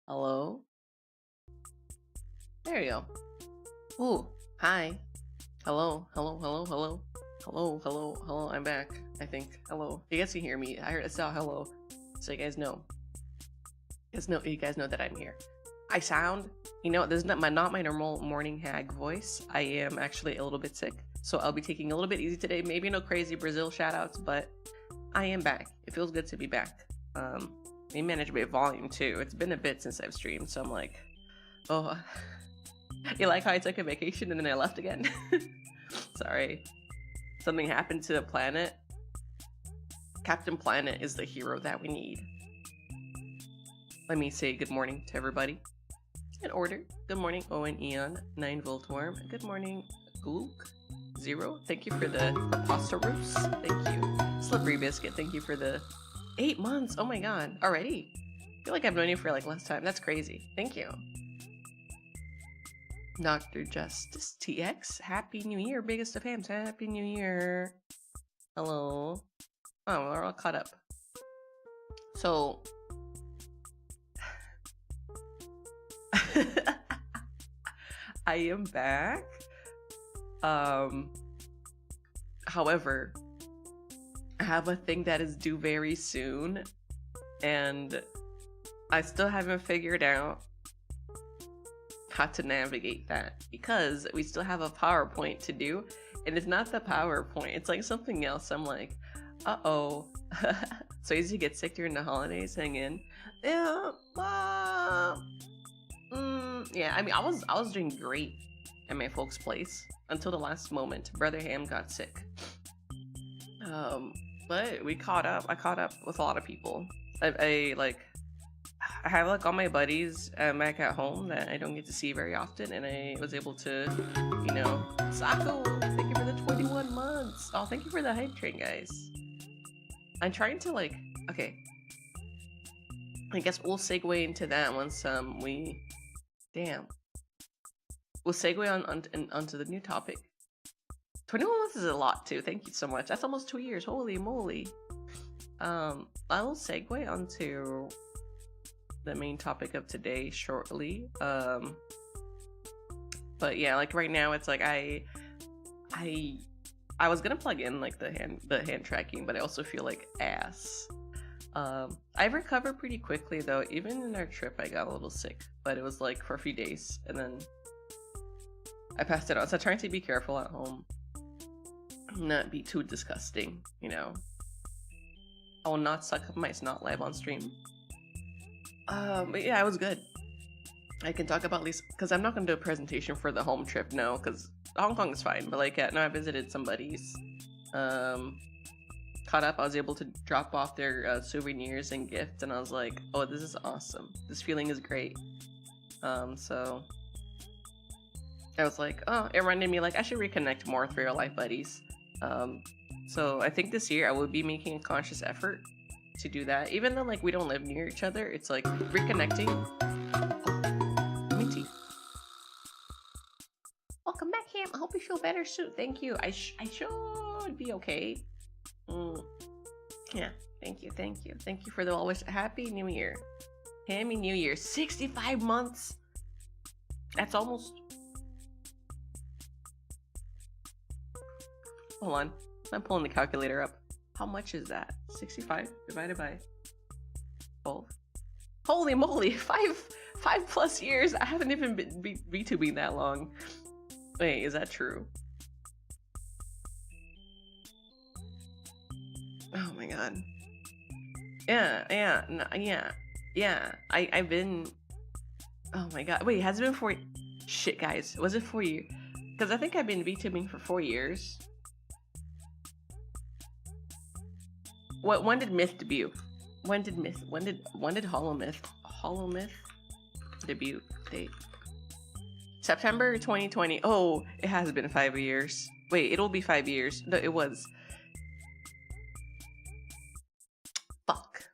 Hello? There you go. Ooh, hi. Hello, hello, hello, hello. Hello, hello, hello, I'm back, I think. Hello. You guys can hear me. I saw hello. So you guys know. You guys know that I'm here. I sound, this is not my normal morning hag voice. I am actually a little bit sick. So I'll be taking a little bit easy today. Maybe no crazy Brazil shoutouts, but I am back. It feels good to be back. We managed my volume too. It's been a bit since I've streamed, so I'm like, oh, you like how I took a vacation and then I left again? Sorry. Something happened to the planet. Captain Planet is the hero that we need. Let me say good morning to everybody. In order. Good morning, Owen Eon, 9 Volt Worm. Good morning, Glook Zero. Thank you for the pasta roofs. Thank you. Slippery Biscuit, thank you for the 8 months. Oh my god. Already? I feel like I've known you for like less time. That's crazy. Thank you. Dr. Justice TX. Happy New Year, biggest of hams. Happy New Year. Hello. Oh, we're all caught up. So I am back. However, I have a thing that is due very soon, and I still haven't figured out how to navigate that because we still have a PowerPoint to do, and it's not the PowerPoint, it's like something else. I'm like, uh-oh. So easy to get sick during the holidays. Hang in. Yeah. Yeah, I mean, I was doing great at my folks' place until the last moment. Brother Ham got sick. But we caught up. I caught up with a lot of people. I have like all my buddies back at home that I don't get to see very often, and I was able to, Sako, thank you for the 21 months. Oh, thank you for the hype train, guys. I'm trying to okay. I guess we'll segue into that once we'll segue onto the new topic. 21 months is a lot too. Thank you so much. That's almost 2 years. Holy moly. I will segue onto the main topic of today shortly. But yeah, like right now it's like I was gonna plug in like the hand tracking, but I also feel like ass. I recovered pretty quickly though. Even in our trip I got a little sick, but it was like for a few days and then I passed it on. So I'm trying to be careful at home. Not be too disgusting, I will not suck up my snot live on stream. But yeah, it was good. I can talk about at least, because I'm not going to do a presentation for the home trip, no, because Hong Kong is fine, but like, no, I visited some buddies. Caught up, I was able to drop off their souvenirs and gifts, and I was like, oh, this is awesome. This feeling is great. So I was like, oh, it reminded me, like, I should reconnect more with real life buddies. So I think this year I will be making a conscious effort to do that. Even though like we don't live near each other, it's like reconnecting. Oh, Minty. Welcome back, Ham. I hope you feel better soon. Thank you. I should be okay. Yeah, thank you. Thank you for the always happy new year. Happy New Year. 65 months. That's almost... Hold on. I'm pulling the calculator up. How much is that? 65 divided by 12? Holy moly! 5+ years! I haven't even been VTubing that long. Wait, is that true? Oh my god. Yeah. I've been... Oh my god. Wait, has it been 4... Shit, guys. Was it 4 years? Because I think I've been VTubing for 4 years. When did Myth debut? When did Holomyth debut date? September 2020. Oh, it has been 5 years. Wait, it'll be 5 years. No, it was. Fuck.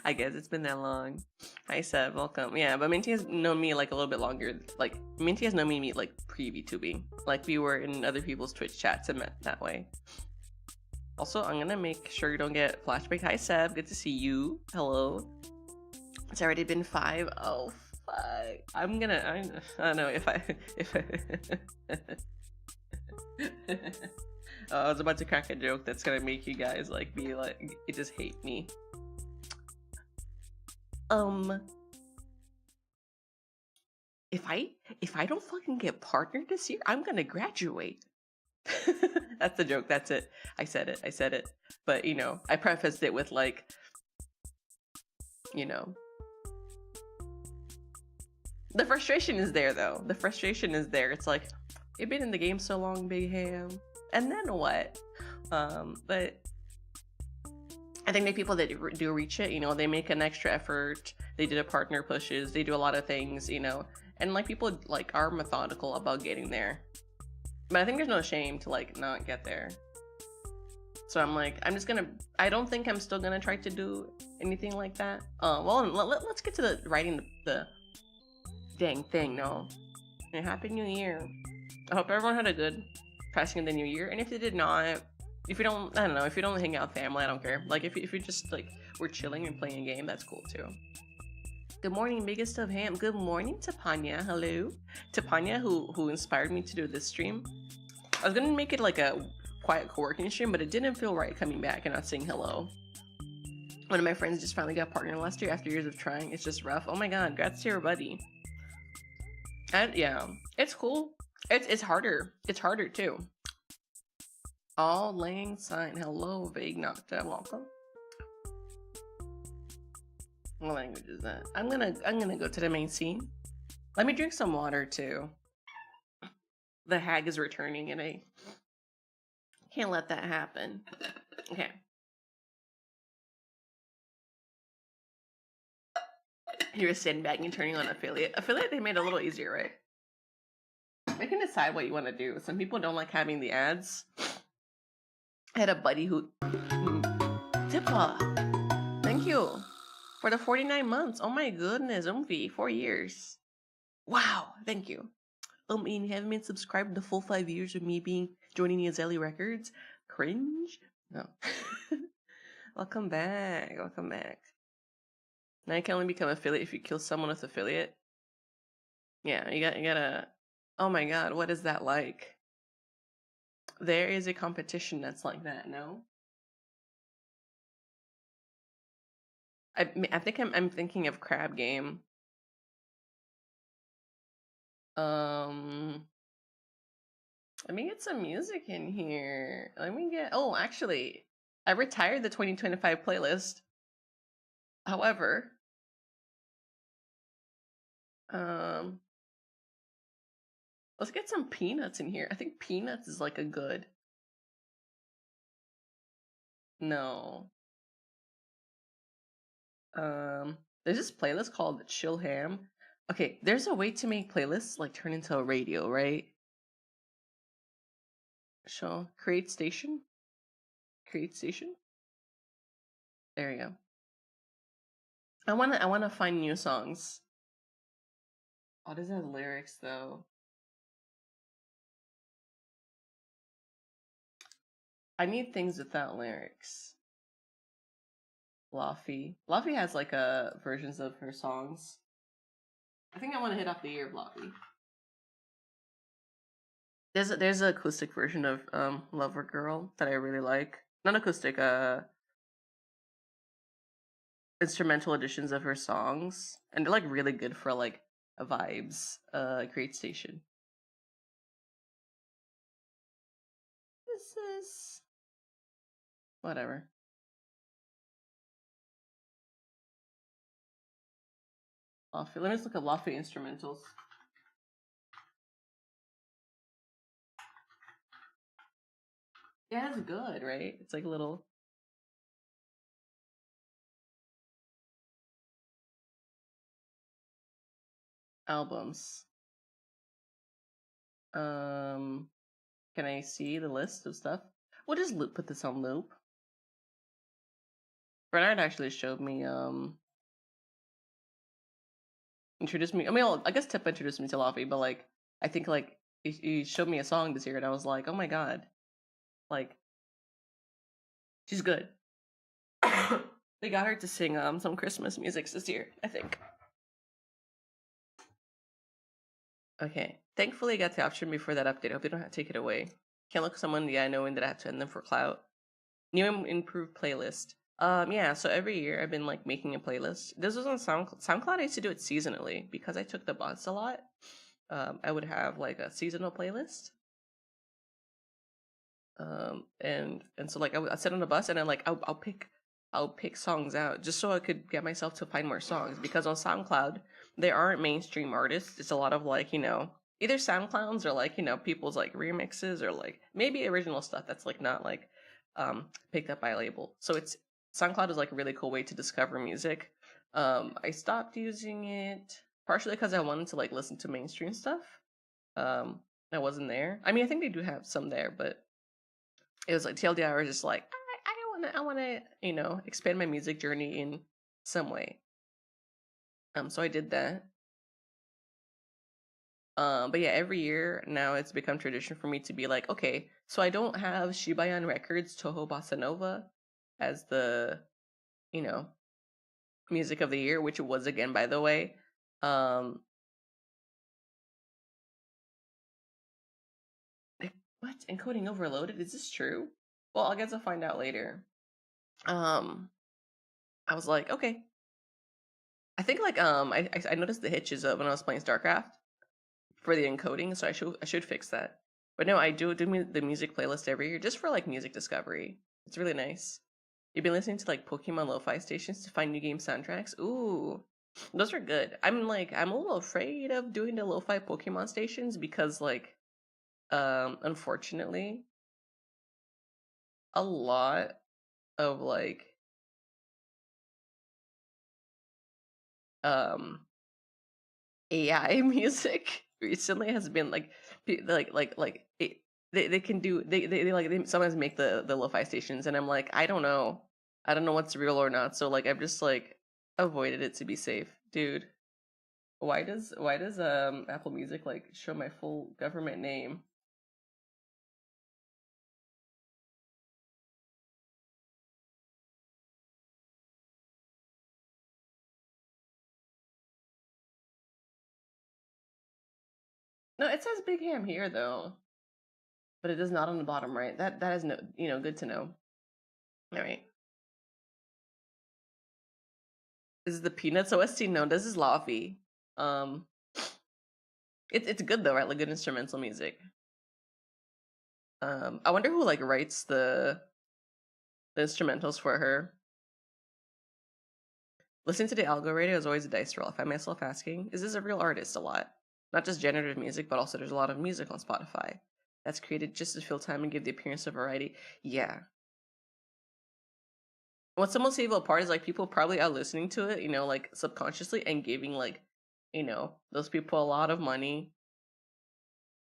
I guess it's been that long. Hi Seb, welcome. Yeah, but Minty has known me like a little bit longer. Like Minty has known me like pre-VTubing. Like we were in other people's Twitch chats and met that way. Also, I'm gonna make sure you don't get flashback. Hi Seb, good to see you. Hello. It's already been 5. Oh fuck. I don't know if I I was about to crack a joke that's gonna make you guys like be like you just hate me. If I don't fucking get partnered this year, I'm gonna graduate. That's the joke. That's it. I said it. But you know, I prefaced it with like, you know, the frustration is there though. The frustration is there. It's like, you've been in the game so long, Big Ham, and then what? But I think the people that do reach it, you know, they make an extra effort. They do the partner pushes. They do a lot of things, you know, and like people like are methodical about getting there. But I think there's no shame to like not get there. So I'm like, I don't think I'm still gonna try to do anything like that. Well, let's get to the writing the dang thing. No, and Happy New Year. I hope everyone had a good passing of the new year. And if they did not, if you don't, I don't know, if you don't hang out with family, I don't care. Like if you just like we're chilling and playing a game, that's cool too. Good morning, biggest of ham. Good morning, Tapanya. Hello, Tapanya, who inspired me to do this stream. I was gonna make it like a quiet co-working stream, but it didn't feel right coming back and not saying hello. One of my friends just finally got partnered last year after years of trying. It's just rough. Oh my god, congrats to your buddy. And yeah, it's cool. It's harder. It's harder too. All Lang sign. Hello, Vague Nocta. Welcome. What language is that? I'm gonna go to the main scene. Let me drink some water too. The hag is returning and I can't let that happen. Okay. You're sandbagging and turning on affiliate. Affiliate they made a little easier, right? You can decide what you want to do. Some people don't like having the ads. I had a buddy who Tippa, thank you for the 49 months. Oh my goodness, 4 years. Wow, thank you. And you haven't been subscribed the full 5 years of me joining Yazeli Records. Cringe? No. Welcome back. Welcome back. Now you can only become affiliate if you kill someone with affiliate. Yeah, you gotta. Oh my god, what is that like? There is a competition that's like that. No. I think I'm thinking of Crab Game. Let me get some music in here. Oh, actually, I retired the 2025 playlist. However, let's get some Peanuts in here. I think Peanuts is like a good. No. There's this playlist called Chill Ham. Okay, there's a way to make playlists like turn into a radio, right? So create station. Create station. There you go. I wanna find new songs. Oh, does it have lyrics though? I need things without lyrics. Luffy has like versions of her songs. I think I want to hit up the ear of Luffy. There's an acoustic version of Lover Girl that I really like. Not acoustic, instrumental editions of her songs, and they're like really good for like vibes. Create station. This is whatever. Luffy. Let me just look at Luffy instrumentals. Yeah, it's good, right? It's like a little albums. Can I see the list of stuff? We'll just put this on loop. Bernard actually showed me introduced me. I mean, I guess Tip introduced me to Luffy, but like I think like he showed me a song this year, and I was like, oh my god, like she's good. They got her to sing some Christmas music this year, I think. Okay. Thankfully, I got the option before that update. I hope they don't have to take it away. Can't look at someone, yeah, knowing that I have to end them for clout. New and improved playlist. Yeah, so every year I've been like making a playlist. This was on SoundCloud. I used to do it seasonally because I took the bus a lot. I would have like a seasonal playlist. And so like I'd sit on the bus and then like I'll pick songs out just so I could get myself to find more songs, because on SoundCloud there aren't mainstream artists. It's a lot of like, either SoundClouds or like, people's like remixes or like maybe original stuff that's like not like picked up by a label. So it's SoundCloud is like a really cool way to discover music. I stopped using it partially because I wanted to like listen to mainstream stuff. I wasn't there. I mean, I think they do have some there, but it was like TLDR was just like I want to expand my music journey in some way. So I did that. But yeah, every year now it's become tradition for me to be like, okay, so I don't have Shibayan Records Toho Bossa Nova as the music of the year, which it was again, by the way. What? Encoding overloaded? Is this true? Well, I guess I'll find out later. I was like, okay. I think like I noticed the hitches when I was playing StarCraft for the encoding, so I should fix that. But no, I do the music playlist every year just for like music discovery. It's really nice. You've been listening to like Pokemon lo-fi stations to find new game soundtracks. Ooh, those are good. I'm a little afraid of doing the lo-fi Pokemon stations because like unfortunately a lot of like um AI music recently has been like it, they can do they sometimes make the lo-fi stations, and I'm like, I don't know what's real or not, so like I've just like avoided it to be safe. Dude, why does Apple Music like show my full government name? No, it says Big Ham here though, but it is not on the bottom right. That is no, good to know. All right. This is the Peanuts OST. No, this is Laffy. Um, it's good though, right? Like good instrumental music. I wonder who like writes the instrumentals for her. Listening to the algo radio is always a dice roll. I find myself asking, is this a real artist a lot? Not just generative music, but also there's a lot of music on Spotify that's created just to fill time and give the appearance of variety. Yeah. What's the most evil part is like people probably are listening to it, like subconsciously and giving like, those people a lot of money.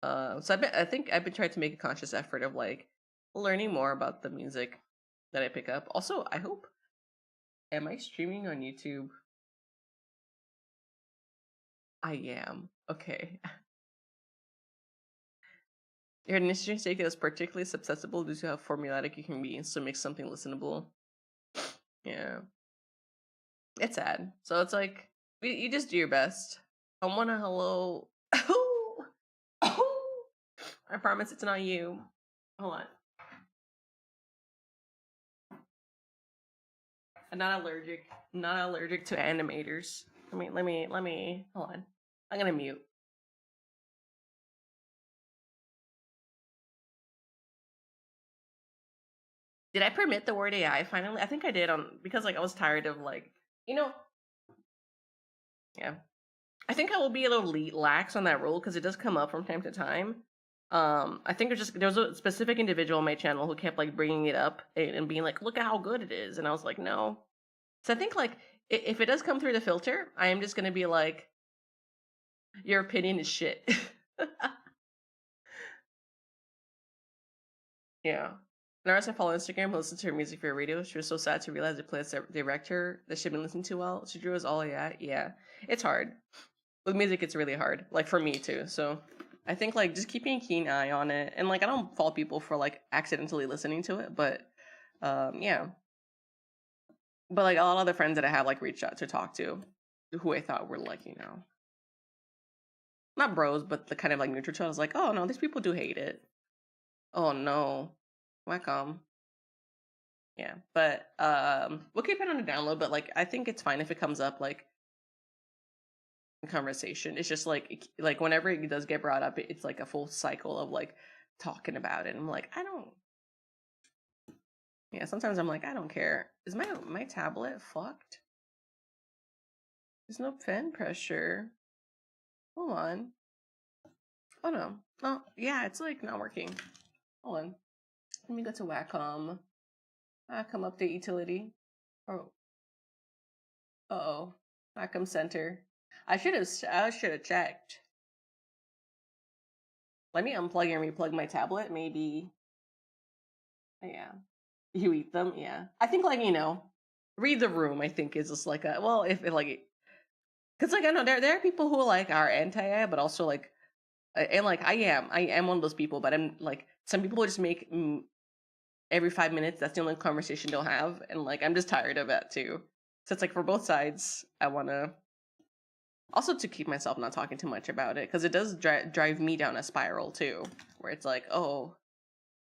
So I think I've been trying to make a conscious effort of like learning more about the music that I pick up. Also, I hope, am I streaming on YouTube? I am. Okay. Your initiation state is particularly susceptible due to how formulaic you can be, so make something listenable. Yeah. It's sad. So it's like, you just do your best. I want to hello. I promise it's not you. Hold on. I'm not allergic. I'm not allergic to animators. Let me, hold on. I'm gonna mute. Did I permit the word AI finally? I think I did because like I was tired of like, yeah. I think I will be a little lax on that rule because it does come up from time to time. I think there was a specific individual on my channel who kept like bringing it up and being like, "Look at how good it is," and I was like, "No." So I think like if it does come through the filter, I am just gonna be like, "Your opinion is shit." Yeah. Nurse I follow Instagram who listens to her music for her radio. She was so sad to realize the playlist director that she'd been listening to well. She drew us all yeah. It's hard. With music it's really hard. Like for me too. So I think like just keeping a keen eye on it. And like I don't fault people for like accidentally listening to it, but yeah. But like a lot of the friends that I have like reached out to talk to, who I thought were like, not bros, but the kind of like neutral tone. I was like, oh no, these people do hate it. Oh no, welcome. Yeah, but we'll keep it on the download. But like, I think it's fine if it comes up like in conversation. It's just like whenever it does get brought up, it's like a full cycle of like talking about it. I'm like, I don't. Yeah, sometimes I'm like, I don't care. Is my tablet fucked? There's no pen pressure. Hold on. Oh no. Oh yeah, it's like not working. Hold on. Let me go to Wacom. Wacom update utility. Oh. Uh-oh. Wacom center. I should have checked. Let me unplug and replug my tablet. Maybe. Yeah. You eat them. Yeah. I think like read the room. I think is just like if it like because like I know there are people who like are anti, but also like and like I am one of those people, but I'm like some people just make every 5 minutes. That's the only conversation they'll have, and like I'm just tired of that too. So it's like for both sides, I want to also to keep myself not talking too much about it because it does drive me down a spiral too, where it's like, oh,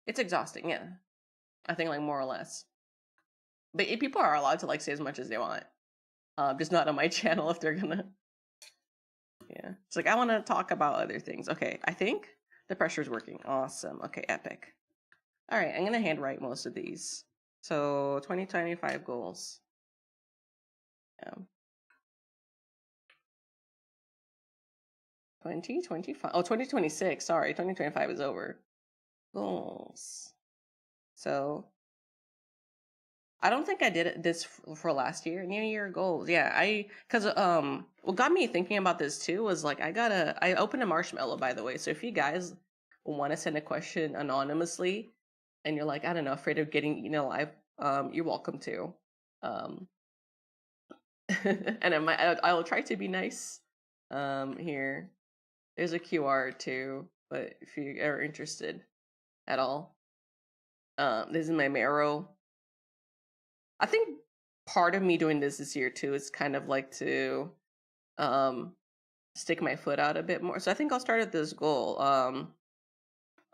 it's exhausting. Yeah, I think like more or less. But people are allowed to like say as much as they want, just not on my channel if they're gonna. Yeah, it's like I want to talk about other things. Okay, I think the pressure's working. Awesome. Okay, epic. All right, I'm gonna handwrite most of these. So 2025 goals. Yeah. 2025. Oh, 2026. Sorry, 2025 is over. Goals. So I don't think I did this for last year. New Year goals. Yeah, because what got me thinking about this too was like I opened a marshmallow, by the way. So if you guys want to send a question anonymously and you're like, I don't know, afraid of getting eaten alive, you're welcome to. And I will try to be nice. Here, there's a QR too, but if you are interested at all, this is my marrow. I think part of me doing this year too is kind of like to stick my foot out a bit more. So I think I'll start at this goal.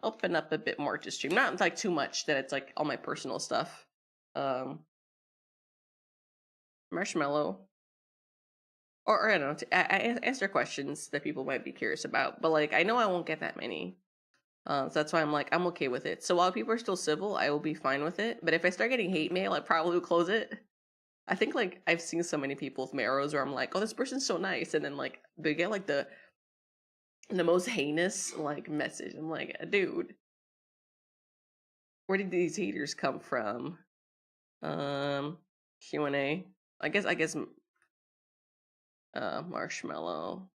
Open up a bit more to stream, not like too much that it's like all my personal stuff. Marshmallow. Or I don't know, I answer questions that people might be curious about, but like I know I won't get that many. So that's why I'm like, I'm okay with it. So while people are still civil, I will be fine with it. But if I start getting hate mail, I probably will close it. I think like I've seen so many people with marrows where I'm like, oh, this person's so nice, and then like they get like the most heinous like message. I'm like, dude, where did these haters come from? Q&A. I guess marshmallow.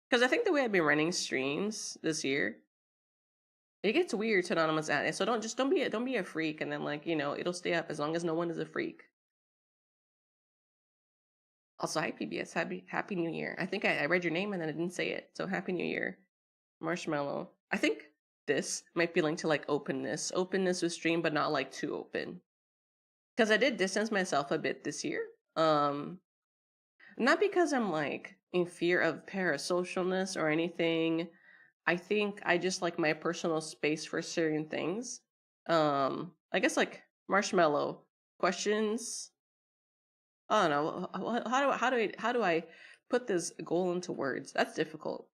Because I think the way I've been running streams this year, it gets weird to anonymous at it. So don't be a freak, and then like it'll stay up as long as no one is a freak. Also, hi PBS, happy New Year. I think I read your name and then I didn't say it, so happy New Year, marshmallow. I think this might be linked to like openness with stream, but not like too open. Because I did distance myself a bit this year. Not because I'm like in fear of parasocialness or anything. I think I just like my personal space for certain things. I guess like marshmallow questions. I don't know. How do I put this goal into words? That's difficult.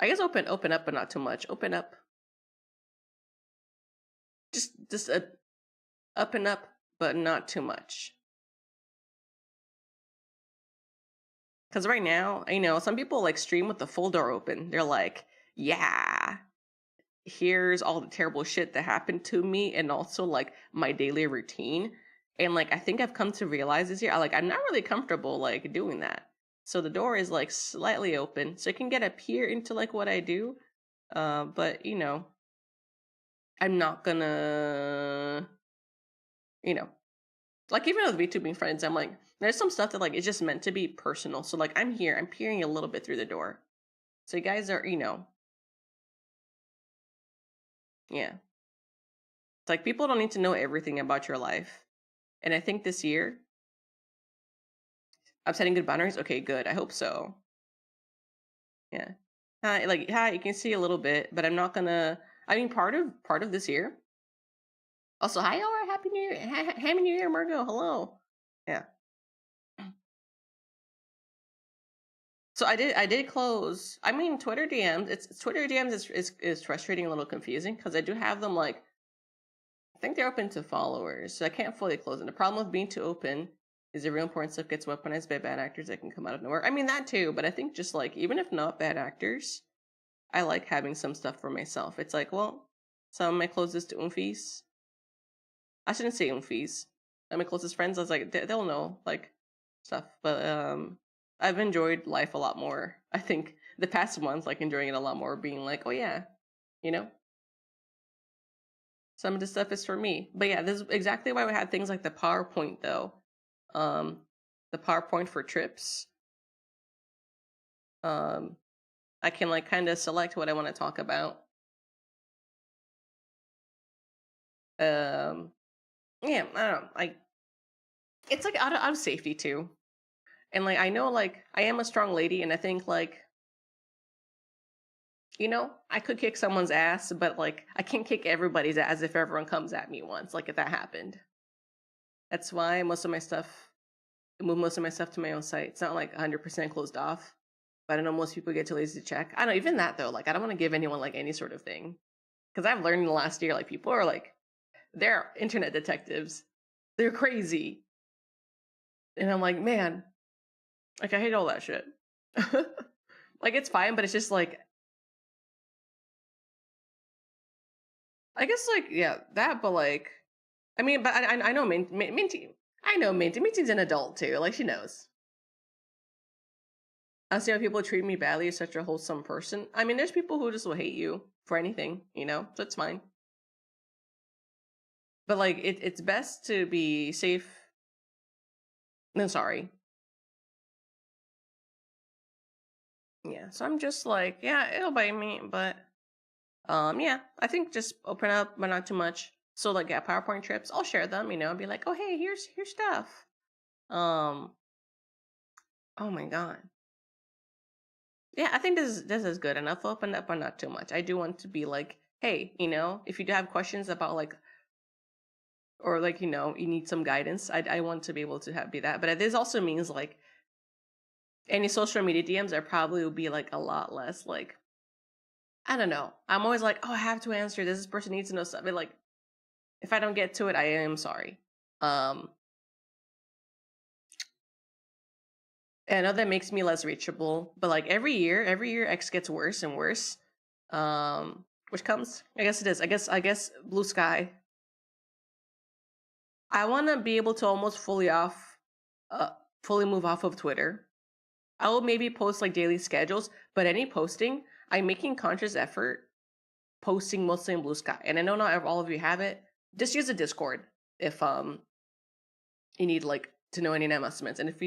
I guess open up, but not too much. Open up. Just up and up, but not too much. Because right now, some people like stream with the full door open. They're like, yeah, here's all the terrible shit that happened to me and also like my daily routine. And like I think I've come to realize this year, I'm not really comfortable like doing that. So the door is like slightly open. So it can get a peer into like what I do. But I'm not gonna like even with VTubing friends, I'm like, there's some stuff that like it's just meant to be personal. So like I'm peering a little bit through the door. So you guys are, Yeah. It's like people don't need to know everything about your life. And I think this year, I'm setting good boundaries. Okay, good. I hope so. Yeah. Hi, you can see a little bit, but I'm not gonna. I mean, part of this year. Also, hi, Laura. Happy New Year. Happy New Year, Margot. Hello. Yeah. So I did close. I mean, Twitter DMs. It's Twitter DMs is frustrating, a little confusing because I do have them like I think they're open to followers, so I can't fully close them. The problem with being too open is the real important stuff gets weaponized by bad actors that can come out of nowhere. I mean that too, but I think just like even if not bad actors, I like having some stuff for myself. It's like, well, some of my closest oomfies. I shouldn't say oomfies. My closest friends, I was like, they'll know like stuff. But I've enjoyed life a lot more. I think the past month, like enjoying it a lot more, being like, oh yeah, you know, some of this stuff is for me. But yeah, this is exactly why we had things like the PowerPoint though. Um, the PowerPoint for trips. I can like kind of select what I want to talk about. Yeah, I don't know. Like it's like out of safety too. And like I know like I am a strong lady and I think like I could kick someone's ass, but like I can't kick everybody's ass if everyone comes at me once, like if that happened. That's why I move most of my stuff to my own site. It's not like 100% closed off, but I know most people get too lazy to check. I don't know, even that though, like I don't want to give anyone like any sort of thing. Because I've learned in the last year, like people are like, they're internet detectives. They're crazy. And I'm like, man, like I hate all that shit. Like it's fine, but it's just like I guess like yeah, that, but like I mean, but I know Minty. I know Minty. Minty's an adult too. Like she knows. I see how people treat me badly as such a wholesome person. I mean, there's people who just will hate you for anything, so it's fine. But like, it's best to be safe. No, sorry. Yeah. So I'm just like, yeah, it'll bite me, but yeah, I think just open up, but not too much. So like, yeah, PowerPoint trips, I'll share them. Be like, oh hey, here's stuff. Um, oh my god. Yeah, I think this is good enough. Open up, but not too much. I do want to be like, hey, if you do have questions about like, or like you need some guidance, I want to be able to be that. But this also means like any social media DMs, I probably will be like a lot less like I don't know. I'm always like, oh, I have to answer this. This person needs to know something. Like, if I don't get to it, I am sorry. And I know that makes me less reachable, but like every year, X gets worse and worse. Which comes, I guess it is. I guess blue sky. I want to be able to almost fully move off of Twitter. I will maybe post like daily schedules, but any posting, I'm making conscious effort posting mostly in blue sky. And I know not all of you have it. Just use a Discord if you need like to know any announcements. And if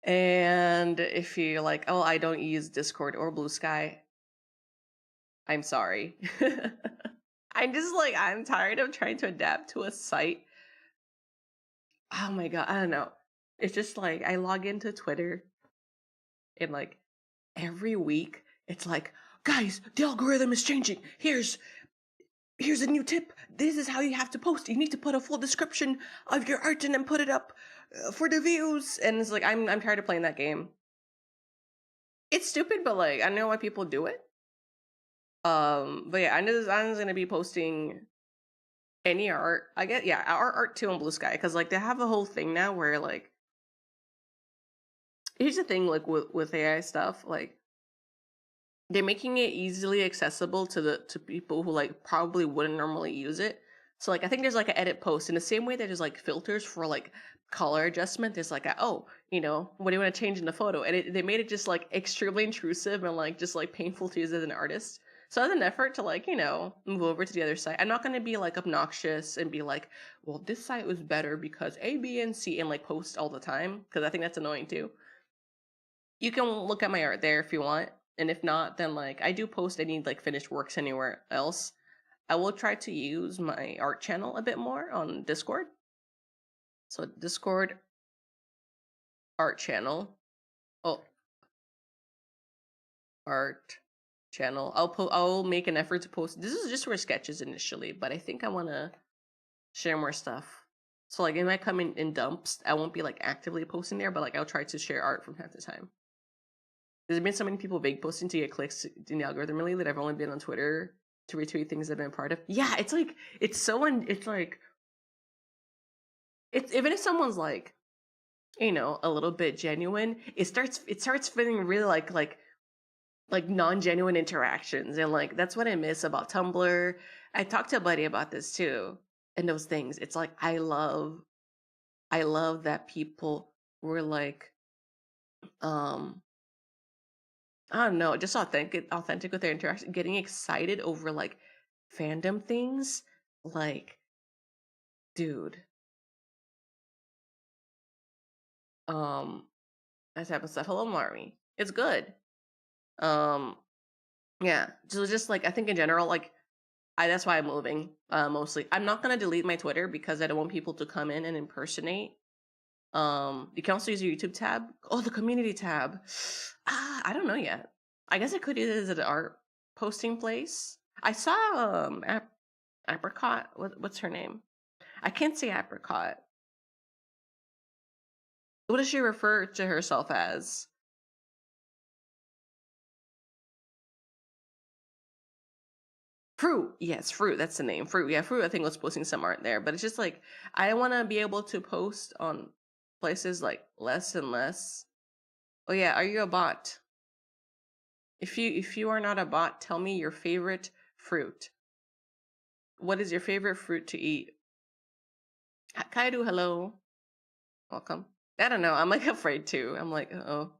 and if you're like, oh, I don't use Discord or Blue Sky, I'm sorry. I'm tired of trying to adapt to a site. Oh my god, I don't know. It's just like I log into Twitter and like every week it's like, guys, the algorithm is changing. Here's a new tip. This is how you have to post. You need to put a full description of your art and then put it up for the views. And it's like I'm tired of playing that game. It's stupid, but like I know why people do it. But yeah, I'm gonna be posting any art. I get our art too on Blue Sky because like they have a whole thing now where like here's the thing like with AI stuff like they're making it easily accessible to people who like probably wouldn't normally use it. So like I think there's like an edit post in the same way that there's like filters for like color adjustment. There's like what do you want to change in the photo? And they made it just like extremely intrusive and like just like painful to use as an artist. So as an effort to like move over to the other side, I'm not going to be like obnoxious and be like, well, this site was better because A, B, and C and like post all the time because I think that's annoying too. You can look at my art there if you want. And if not, then like I do post any like finished works anywhere else. I will try to use my art channel a bit more on Discord. So Discord art channel. Oh, art channel. I'll make an effort to post. This is just for sketches initially, but I think I want to share more stuff. So like it might come in dumps. I won't be like actively posting there, but like I'll try to share art from time to time. There's been so many people vague posting to get clicks in the algorithm lately that I've only been on Twitter to retweet things I've been part of. Yeah, it's like it's like it's even if someone's like, you know, a little bit genuine, it starts feeling really like non-genuine interactions, and like that's what I miss about Tumblr. I talked to a buddy about this too, and those things. It's like I love that people were like, um, I don't know, just authentic with their interaction, getting excited over like fandom things. Like, dude, um, that type of stuff. Hello, Mari. It's good. Um, yeah. So just like I think in general, like that's why I'm moving. Mostly, I'm not gonna delete my Twitter because I don't want people to come in and impersonate. You can also use your YouTube tab. Oh, the community tab. I don't know yet. I guess I could use it as an art posting place. I saw Apricot. What's her name? I can't say Apricot. What does she refer to herself as? Fruit. Yes, Fruit. That's the name. Fruit. Yeah, Fruit. I think was posting some art there, but it's just like I want to be able to post on places like less and less. Oh yeah, are you a bot? If you are not a bot, tell me your favorite fruit. What is your favorite fruit to eat? Kaidu, hello. Welcome. I don't know. I'm like afraid too. I'm like, oh.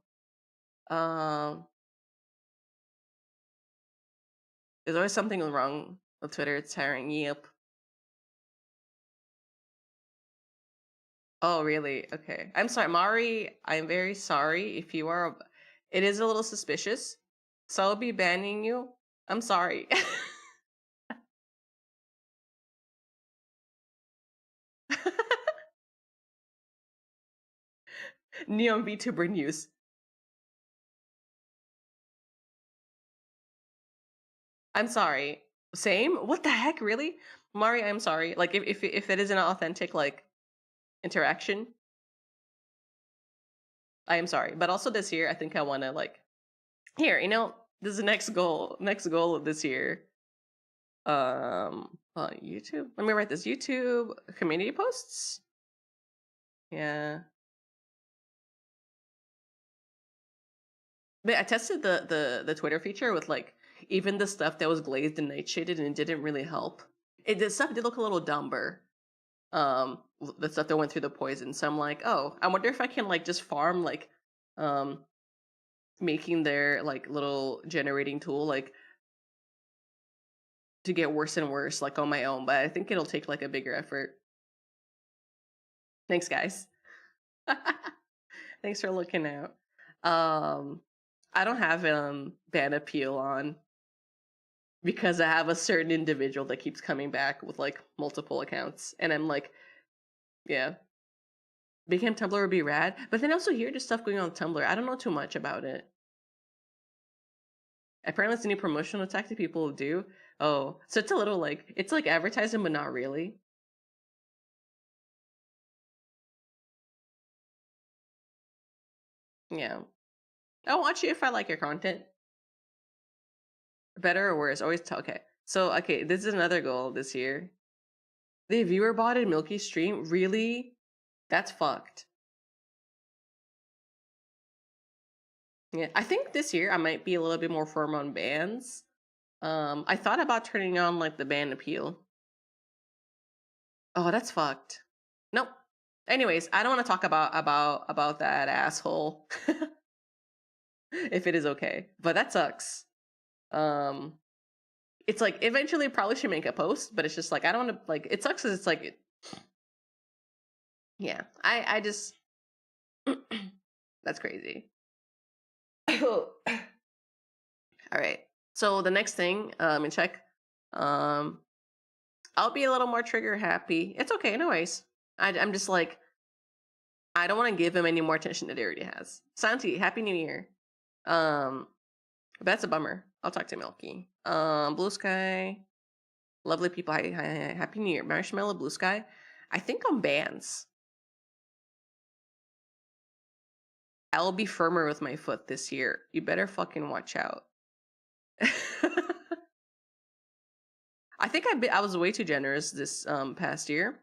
There's always something wrong with Twitter. It's tiring. Yep. Oh, really? Okay. I'm sorry, Mari. I'm very sorry if you are. It is a little suspicious, so I'll be banning you. I'm sorry. Neon VTuber news. I'm sorry. Same? What the heck? Really? Mari, I'm sorry. Like if it is an authentic like interaction, I am sorry. But also this year, I think I want to like here. You know, this is the next goal. Next goal of this year. On YouTube. Let me write this. YouTube community posts. Yeah. But I tested the Twitter feature with like even the stuff that was glazed and nightshaded, and it didn't really help. The stuff did look a little dumber. The stuff that went through the poison. So I'm like, oh, I wonder if I can like just farm like um making their like little generating tool like to get worse and worse like on my own. But I think it'll take like a bigger effort. Thanks, guys. Thanks for looking out. I don't have ban appeal on because I have a certain individual that keeps coming back with like multiple accounts, and I'm like, yeah, became Tumblr would be rad. But then also hear just stuff going on Tumblr. I don't know too much about it. Apparently, it's a new promotional tactic people do. Oh, so it's a little like it's like advertising, but not really. Yeah, I'll watch you if I like your content. Better or worse, always tell. Okay, so okay, this is another goal this year. The viewer botted Milky stream, really? That's fucked. Yeah, I think this year I might be a little bit more firm on bans. I thought about turning on like the ban appeal. Oh, that's fucked. Nope. Anyways, I don't want to talk about that asshole. If it is okay, but that sucks. Um, it's like eventually probably should make a post, but it's just like I don't want to like. It sucks because it's like, yeah. I just that's crazy. All right. So the next thing, and check. Um, I'll be a little more trigger happy. It's okay, no worries. I'm just like, I don't want to give him any more attention that he already has. Santi, Happy New Year. Um, that's a bummer. I'll talk to Milky. Blue Sky, lovely people. Hi, Happy New Year. Marshmallow, Blue Sky. I think on bands. I'll be firmer with my foot this year. You better fucking watch out. I think I was way too generous this past year.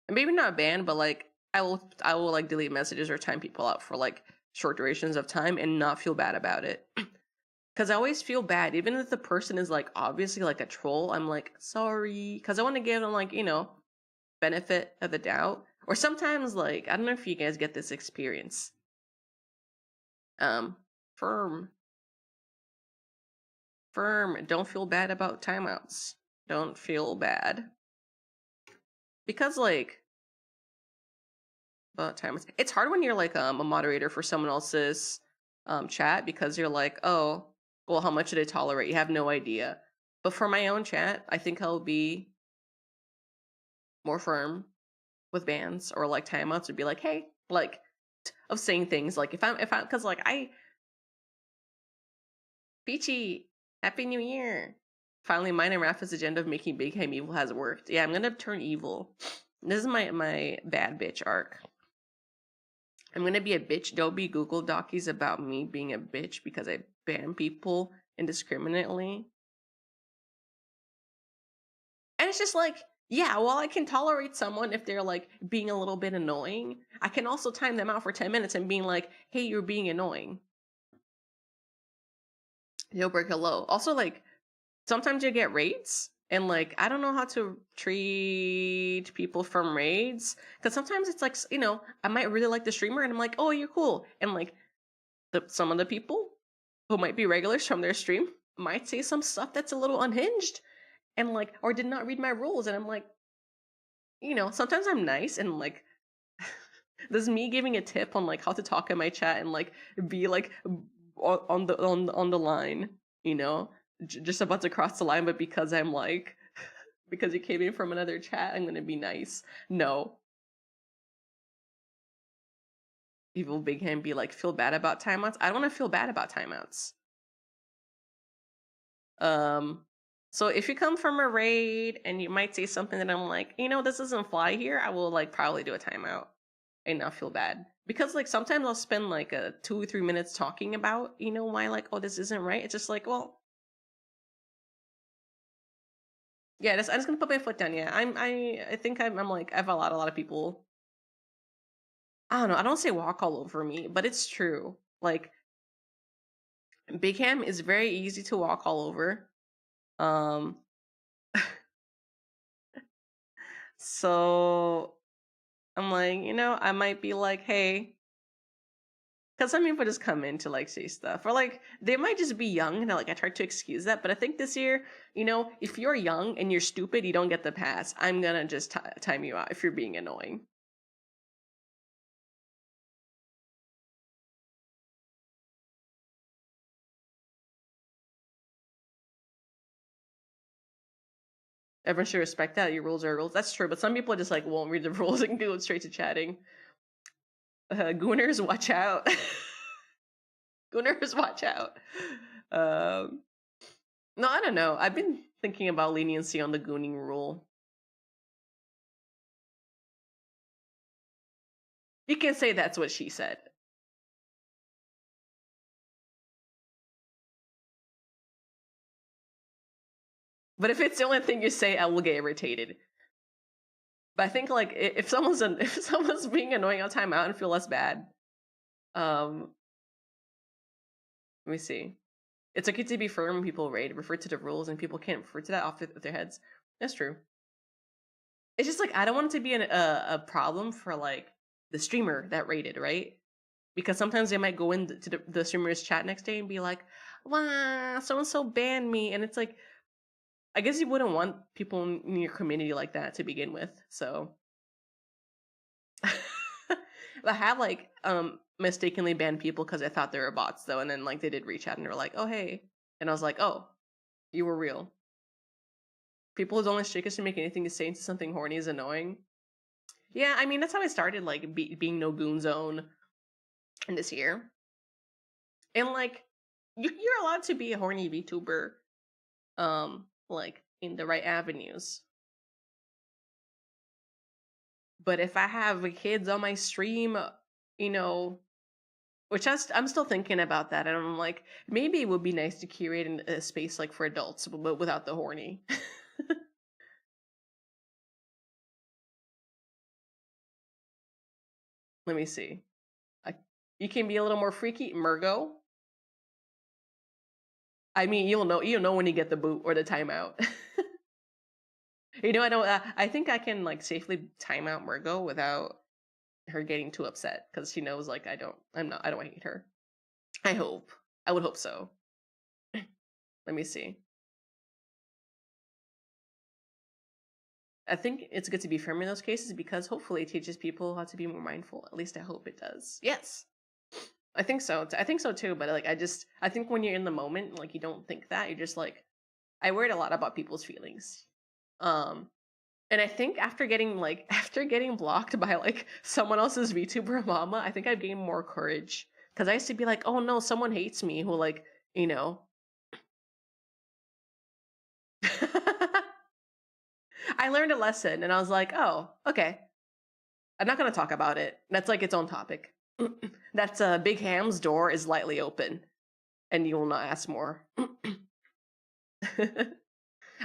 And maybe not ban, but like I will like delete messages or time people out for like short durations of time and not feel bad about it. Cause I always feel bad, even if the person is like obviously like a troll. I'm like sorry, cause I want to give them like benefit of the doubt. Or sometimes like I don't know if you guys get this experience. Firm. Don't feel bad about timeouts. Don't feel bad because like timeouts. It's hard when you're like a moderator for someone else's chat because you're like, oh, well, how much do they tolerate? You have no idea. But for my own chat, I think I'll be more firm with bans or like timeouts would be like, hey, like of saying things like if I'm because like Peachy, Happy New Year. Finally, mine and Rafa's agenda of making Big Ham evil has worked. Yeah, I'm gonna turn evil. This is my bad bitch arc. I'm gonna be a bitch. Don't be Google Docies about me being a bitch because I ban people indiscriminately. And it's just like, yeah, well, I can tolerate someone if they're like being a little bit annoying. I can also time them out for 10 minutes and being like, hey, you're being annoying. Deal breaker low. Also, like, sometimes you get raids and like I don't know how to treat people from raids because sometimes it's like I might really like the streamer and I'm like, oh, you're cool, and like some of the people who might be regulars from their stream might say some stuff that's a little unhinged and like or did not read my rules, and I'm like, sometimes I'm nice and like this is me giving a tip on like how to talk in my chat and like be like on the line, just about to cross the line, but because I'm like because you came in from another chat, I'm gonna be nice. No. Evil Big Hand be like, feel bad about timeouts? I don't want to feel bad about timeouts. So if you come from a raid and you might say something that I'm like, this doesn't fly here, I will like probably do a timeout and not feel bad. Because like sometimes I'll spend like 2 or 3 minutes talking about, why like, oh, this isn't right. It's just like, well, yeah, I'm just gonna put my foot down. Yeah, I think I'm like I have a lot of people. I don't know. I don't say walk all over me, but it's true. Like Big Ham is very easy to walk all over. Um, so I'm like, I might be like, hey, because some people just come in to like say stuff, or like they might just be young, and like I try to excuse that. But I think this year, if you're young and you're stupid, you don't get the pass. I'm gonna just time you out if you're being annoying. Everyone should respect that. Your rules are rules. That's true, but some people just like won't read the rules and go straight to chatting. Gooners, watch out. Gooners, watch out. No, I don't know. I've been thinking about leniency on the gooning rule. You can say that's what she said. But if it's the only thing you say, I will get irritated. But I think like if someone's being annoying, I'll time out and feel less bad. Let me see. It's okay to be firm when people raid, refer to the rules, and people can't refer to that off their heads. That's true. It's just like I don't want it to be a problem for like the streamer that raided, right? Because sometimes they might go into the streamer's chat next day and be like, "Wow, so and so banned me," and it's like, I guess you wouldn't want people in your community like that to begin with. So, but have like mistakenly banned people because I thought they were bots though, and then like they did reach out and they were like, "Oh hey," and I was like, "Oh, you were real." People whose only shtick is to make anything you say into something horny is annoying. Yeah, I mean that's how I started like being no goon zone in this year, and like you're allowed to be a horny VTuber, like in the right avenues. But if I have kids on my stream, you know, which I'm still thinking about that, and I'm like, maybe it would be nice to curate a space like for adults, but without the horny. Let me see. I, you can be a little more freaky, Murgo. I mean, you'll know when you get the boot or the timeout. You know, I don't. I think I can like safely time out Murgo without her getting too upset because she knows like I don't hate her. I hope. I would hope so. Let me see. I think it's good to be firm in those cases because hopefully it teaches people how to be more mindful. At least I hope it does. Yes. I think so. I think so too, but like I think when you're in the moment, like you don't think that. You're just like I worried a lot about people's feelings. Um and I think after getting like after getting blocked by like someone else's VTuber mama, I think I've gained more courage. Cuz I used to be like, "Oh no, someone hates me," who like, you know. I learned a lesson and I was like, "Oh, okay. I'm not going to talk about it. That's like its own topic." That's Big Ham's door is lightly open and you will not ask more.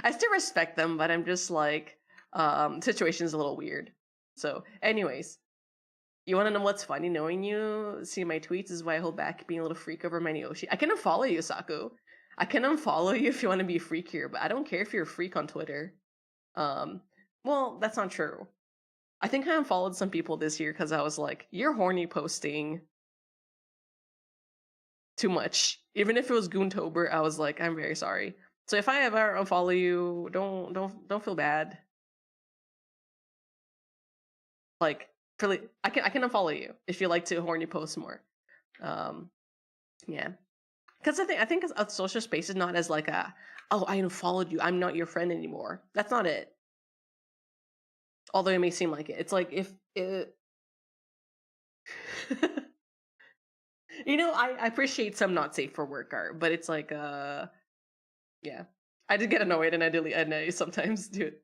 I still respect them, but I'm just like, situation's a little weird. So, anyways, you want to know what's funny? Knowing you see my tweets is why I hold back being a little freak over my Yoshi. I can unfollow you, Saku. I can unfollow you if you want to be freakier, but I don't care if you're a freak on Twitter. Um, well, that's not true. I think I unfollowed some people this year because I was like, you're horny posting too much. Even if it was Goontober, I was like, I'm very sorry. So if I ever unfollow you, don't feel bad. Like, really, I can unfollow you if you like to horny post more. Um, yeah, because I think a social space is not as like a, oh, I unfollowed you, I'm not your friend anymore. That's not it. Although it may seem like it. It's like if it, you know, I appreciate some not safe for work art, but it's like yeah. I did get annoyed and I delete and I sometimes do it.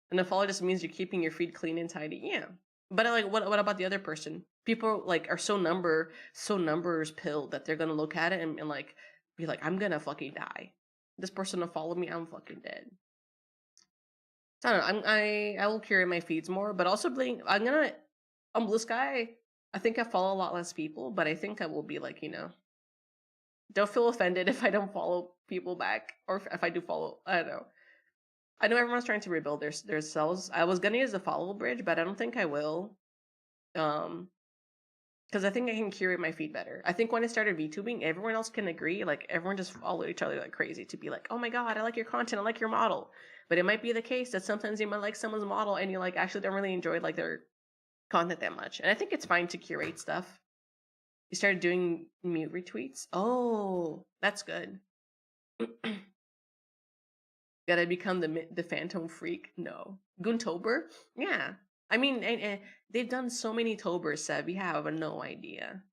And the follow just means you're keeping your feed clean and tidy. Yeah. But like what about the other person? People like are so numbers pilled that they're gonna look at it and like be like, I'm gonna fucking die. This person will follow me, I'm fucking dead. So I don't know, I will curate my feeds more, but also being I'm gonna on Blue Sky, I think I follow a lot less people, but I think I will be like, you know, don't feel offended if I don't follow people back, or if I do follow. I don't know. I know everyone's trying to rebuild their selves. I was gonna use the follow bridge, but I don't think I will. Um, because I think I can curate my feed better. I think when I started VTubing, everyone else can agree. Like everyone just followed each other like crazy to be like, "Oh my god, I like your content. I like your model." But it might be the case that sometimes you might like someone's model and you like actually don't really enjoy like their content that much. And I think it's fine to curate stuff. You started doing mute retweets. Oh, that's good. Gotta become the phantom freak? No. Goontober? Yeah. I mean, they've done so many Tobers, Seb. You have no idea.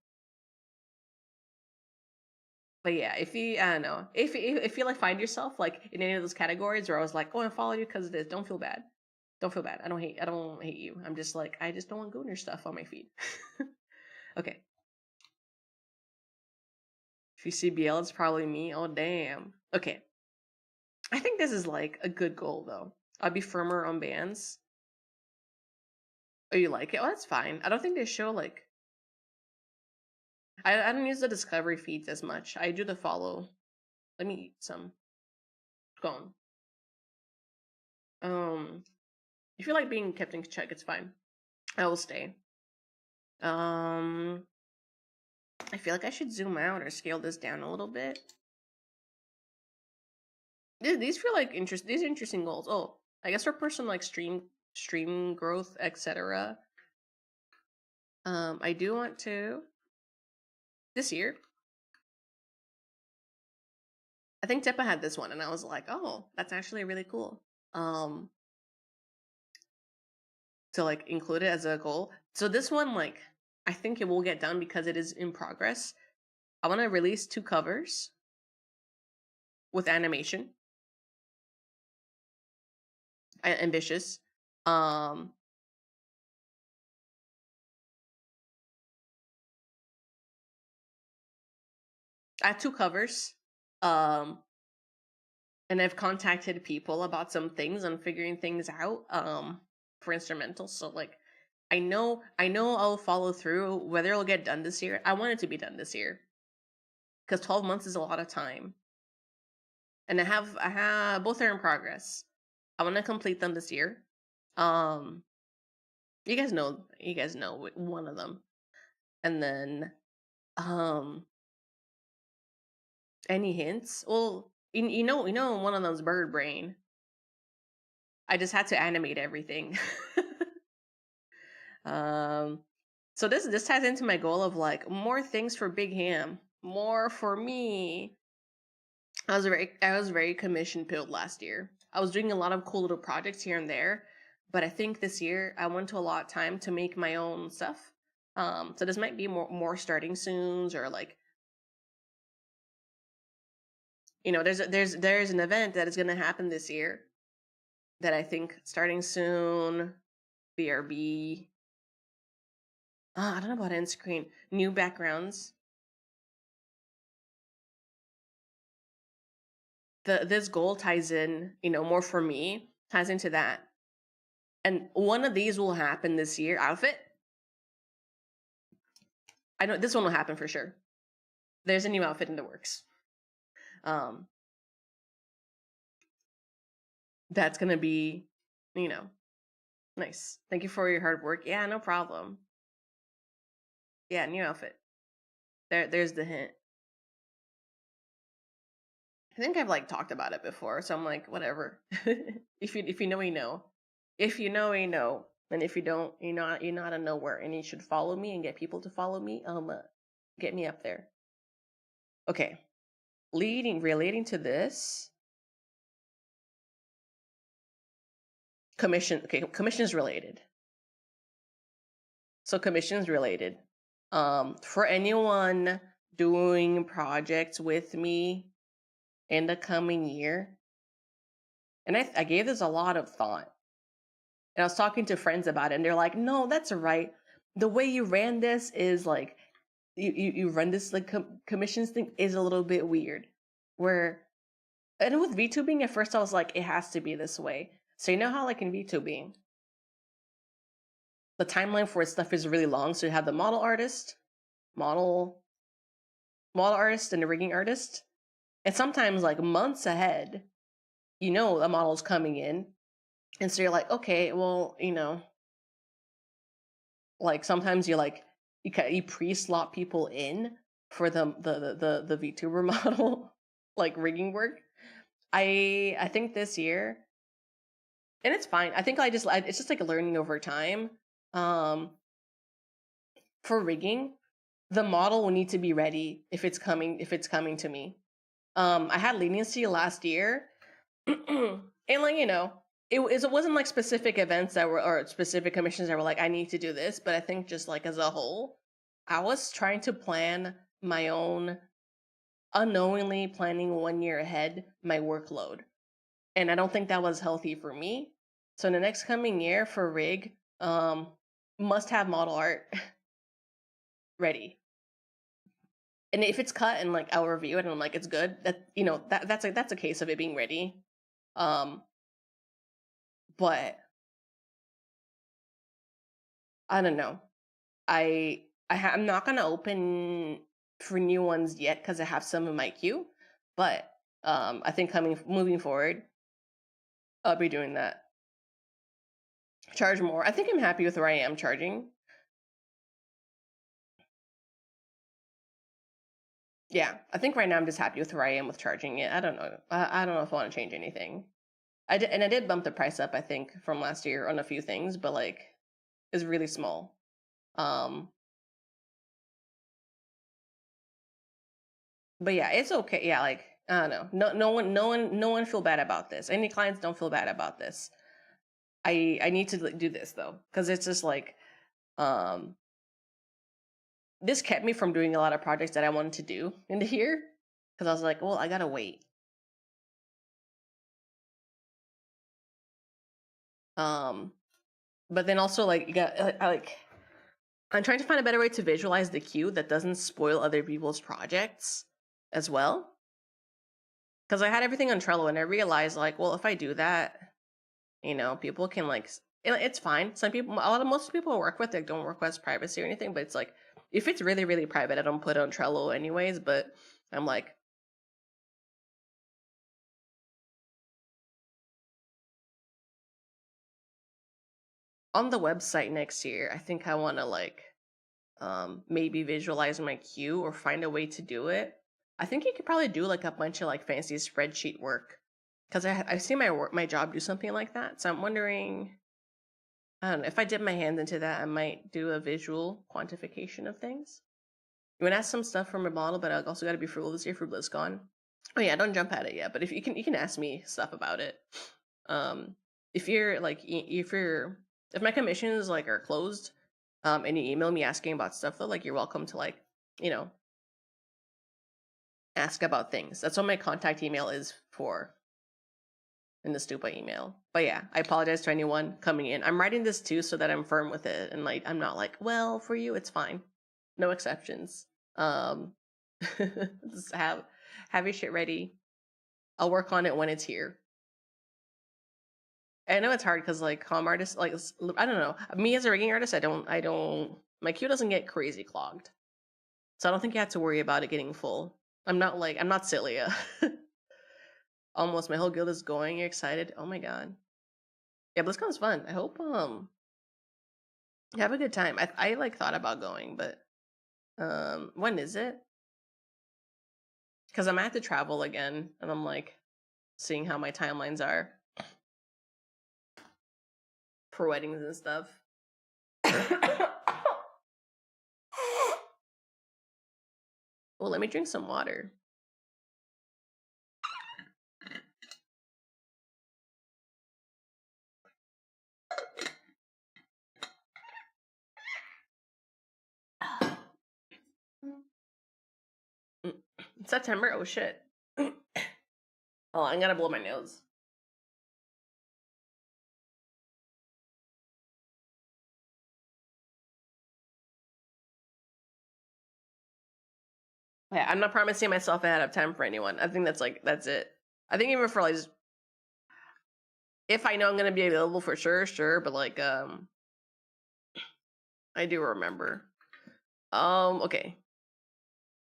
But yeah, if you, I don't know, if you like find yourself like in any of those categories where I was like, oh, I follow you because of this, don't feel bad. Don't feel bad. I don't hate you. I'm just like, I just don't want Gooner stuff on my feed. Okay. If you see BL, it's probably me. Oh, damn. Okay. I think this is like a good goal though. I'll be firmer on bans. Oh, you like it? Oh, that's fine. I don't think they show like I don't use the discovery feeds as much. I do the follow. Let me eat some. Gone. If you like being kept in check, it's fine. I will stay. Um, I feel like I should zoom out or scale this down a little bit. These feel like these are interesting goals. Oh, I guess for person like stream growth, etc. I do want to this year. I think Tepa had this one, and I was like, oh, that's actually really cool. To like include it as a goal. So this one, like, I think it will get done because it is in progress. I want to release 2 covers with animation. Ambitious. I have 2 covers. And I've contacted people about some things and figuring things out for instrumentals. So like I know I'll follow through. Whether it'll get done this year, I want it to be done this year. Because 12 months is a lot of time. And I have both are in progress. I want to complete them this year. Um you guys know one of them. And then any hints? Well, you know one of them's bird brain. I just had to animate everything. um so this ties into my goal of like more things for Big Ham, more for me. I was very commission pilled last year. I was doing a lot of cool little projects here and there, but I think this year I want to allot time to make my own stuff. So this might be more starting soon, or like, you know, there's an event that is going to happen this year that I think starting soon. BRB. I don't know about end screen. New backgrounds. This goal ties in, you know, more for me, ties into that. And one of these will happen this year. Outfit. I know this one will happen for sure. There's a new outfit in the works. That's gonna be, you know, nice. Thank you for your hard work. Yeah, no problem. Yeah, new outfit. There's the hint. I think I've like talked about it before, so I'm like, whatever. If you know, you know. If you know, you know. And if you don't, you're not a nowhere. And you should follow me and get people to follow me. Get me up there. Okay. Relating to this. Commission. Okay, commissions related. So commissions related. For anyone doing projects with me in the coming year, and I gave this a lot of thought. And I was talking to friends about it, and they're like, "No, that's right. The way you ran this is like, you run this like commissions thing is a little bit weird." Where, and with VTubing at first I was like, it has to be this way. So you know how like in VTubing, the timeline for stuff is really long. So you have the model artist, and the rigging artist, and sometimes like months ahead, you know, the model's coming in, and so you're like, okay, well, you know, like sometimes you pre-slot people in for the VTuber model like rigging work. I think this year, and it's fine. I think it's just like learning over time. Um, for rigging, the model will need to be ready if it's coming to me. I had leniency last year, and like, you know, it wasn't like specific events that were, or specific commissions that were like, I need to do this, but I think just like as a whole, I was trying to plan my own, unknowingly planning 1 year ahead my workload, and I don't think that was healthy for me. So in the next coming year for rig, must have model art ready. And if it's cut and like I'll review it and I'm like it's good, that, you know, that's a case of it being ready. But I don't know. I'm not gonna open for new ones yet because I have some in my queue. But I think moving forward, I'll be doing that. Charge more. I think I'm happy with where I am charging. Yeah, I think right now I'm just happy with where I am with charging it. I don't know. I don't know if I want to change anything. I did bump the price up, I think, from last year on a few things, but like it's really small. Um, but yeah, it's okay. Yeah, like I don't know. No one feel bad about this. Any clients don't feel bad about this. I need to do this though, because it's just like um this kept me from doing a lot of projects that I wanted to do in the year because I was like, well, I gotta wait. Um, but then also like you got like I'm trying to find a better way to visualize the queue that doesn't spoil other people's projects as well. Because I had everything on Trello and I realized like, well, if I do that, you know, people can like it's fine. Some people, most people I work with, like don't request privacy or anything, but it's like if it's really really private, I don't put it on Trello anyways. But I'm like, on the website next year, I think I want to like maybe visualize my queue or find a way to do it. I think you could probably do like a bunch of like fancy spreadsheet work because I see my job do something like that. So I'm wondering, I don't know, if I dip my hands into that, I might do a visual quantification of things. You want to ask some stuff from a model, but I also got to be frugal this year. Frugal is gone. Oh yeah, don't jump at it yet. But if you can ask me stuff about it. Um, if you're like if my commissions like are closed, and you email me asking about stuff though, like you're welcome to like, you know, ask about things. That's what my contact email is for in the Stupa email. But yeah, I apologize to anyone coming in. I'm writing this too so that I'm firm with it and like I'm not like, well, for you it's fine. No exceptions. Just have your shit ready. I'll work on it when it's here. I know it's hard because like comm artists, like I don't know. Me as a rigging artist, I don't my queue doesn't get crazy clogged. So I don't think you have to worry about it getting full. I'm not Cilia. Almost my whole guild is going. You're excited? Oh my god. Yeah, BlizzCon's fun. I hope you have a good time. I like thought about going, but when is it? Because I'm gonna have to travel again, and I'm like seeing how my timelines are for weddings and stuff. Well, let me drink some water. September? Oh shit. Oh, I'm gonna blow my nose. Yeah, I'm not promising myself ahead of time for anyone. I think that's it. I think even for like, if I know I'm gonna be available for sure, but like, I do remember. Okay.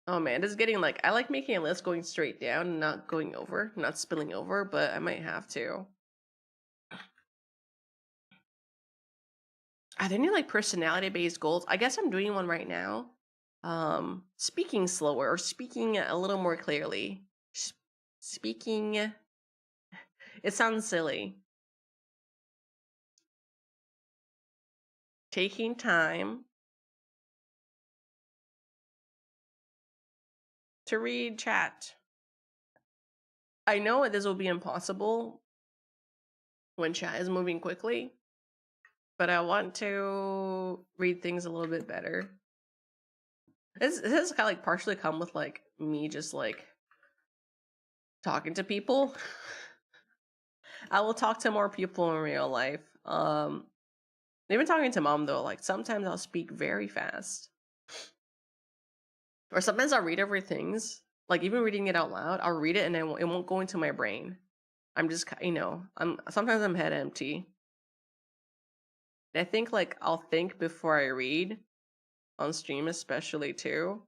Oh man, this is getting like, I like making a list going straight down and not going over, not spilling over, but I might have to. Are there any like personality based goals? I guess I'm doing one right now. Speaking slower or speaking a little more clearly. Speaking, it sounds silly. Taking time to read chat. I know this will be impossible when chat is moving quickly, but I want to read things a little bit better. This has kind of like partially come with like me just like talking to people. I will talk to more people in real life. Even talking to mom though, like sometimes I'll speak very fast, or sometimes I'll read over things. Like even reading it out loud, I'll read it and it won't go into my brain. I'm just sometimes I'm head empty. And I think like I'll think before I read on stream, especially too.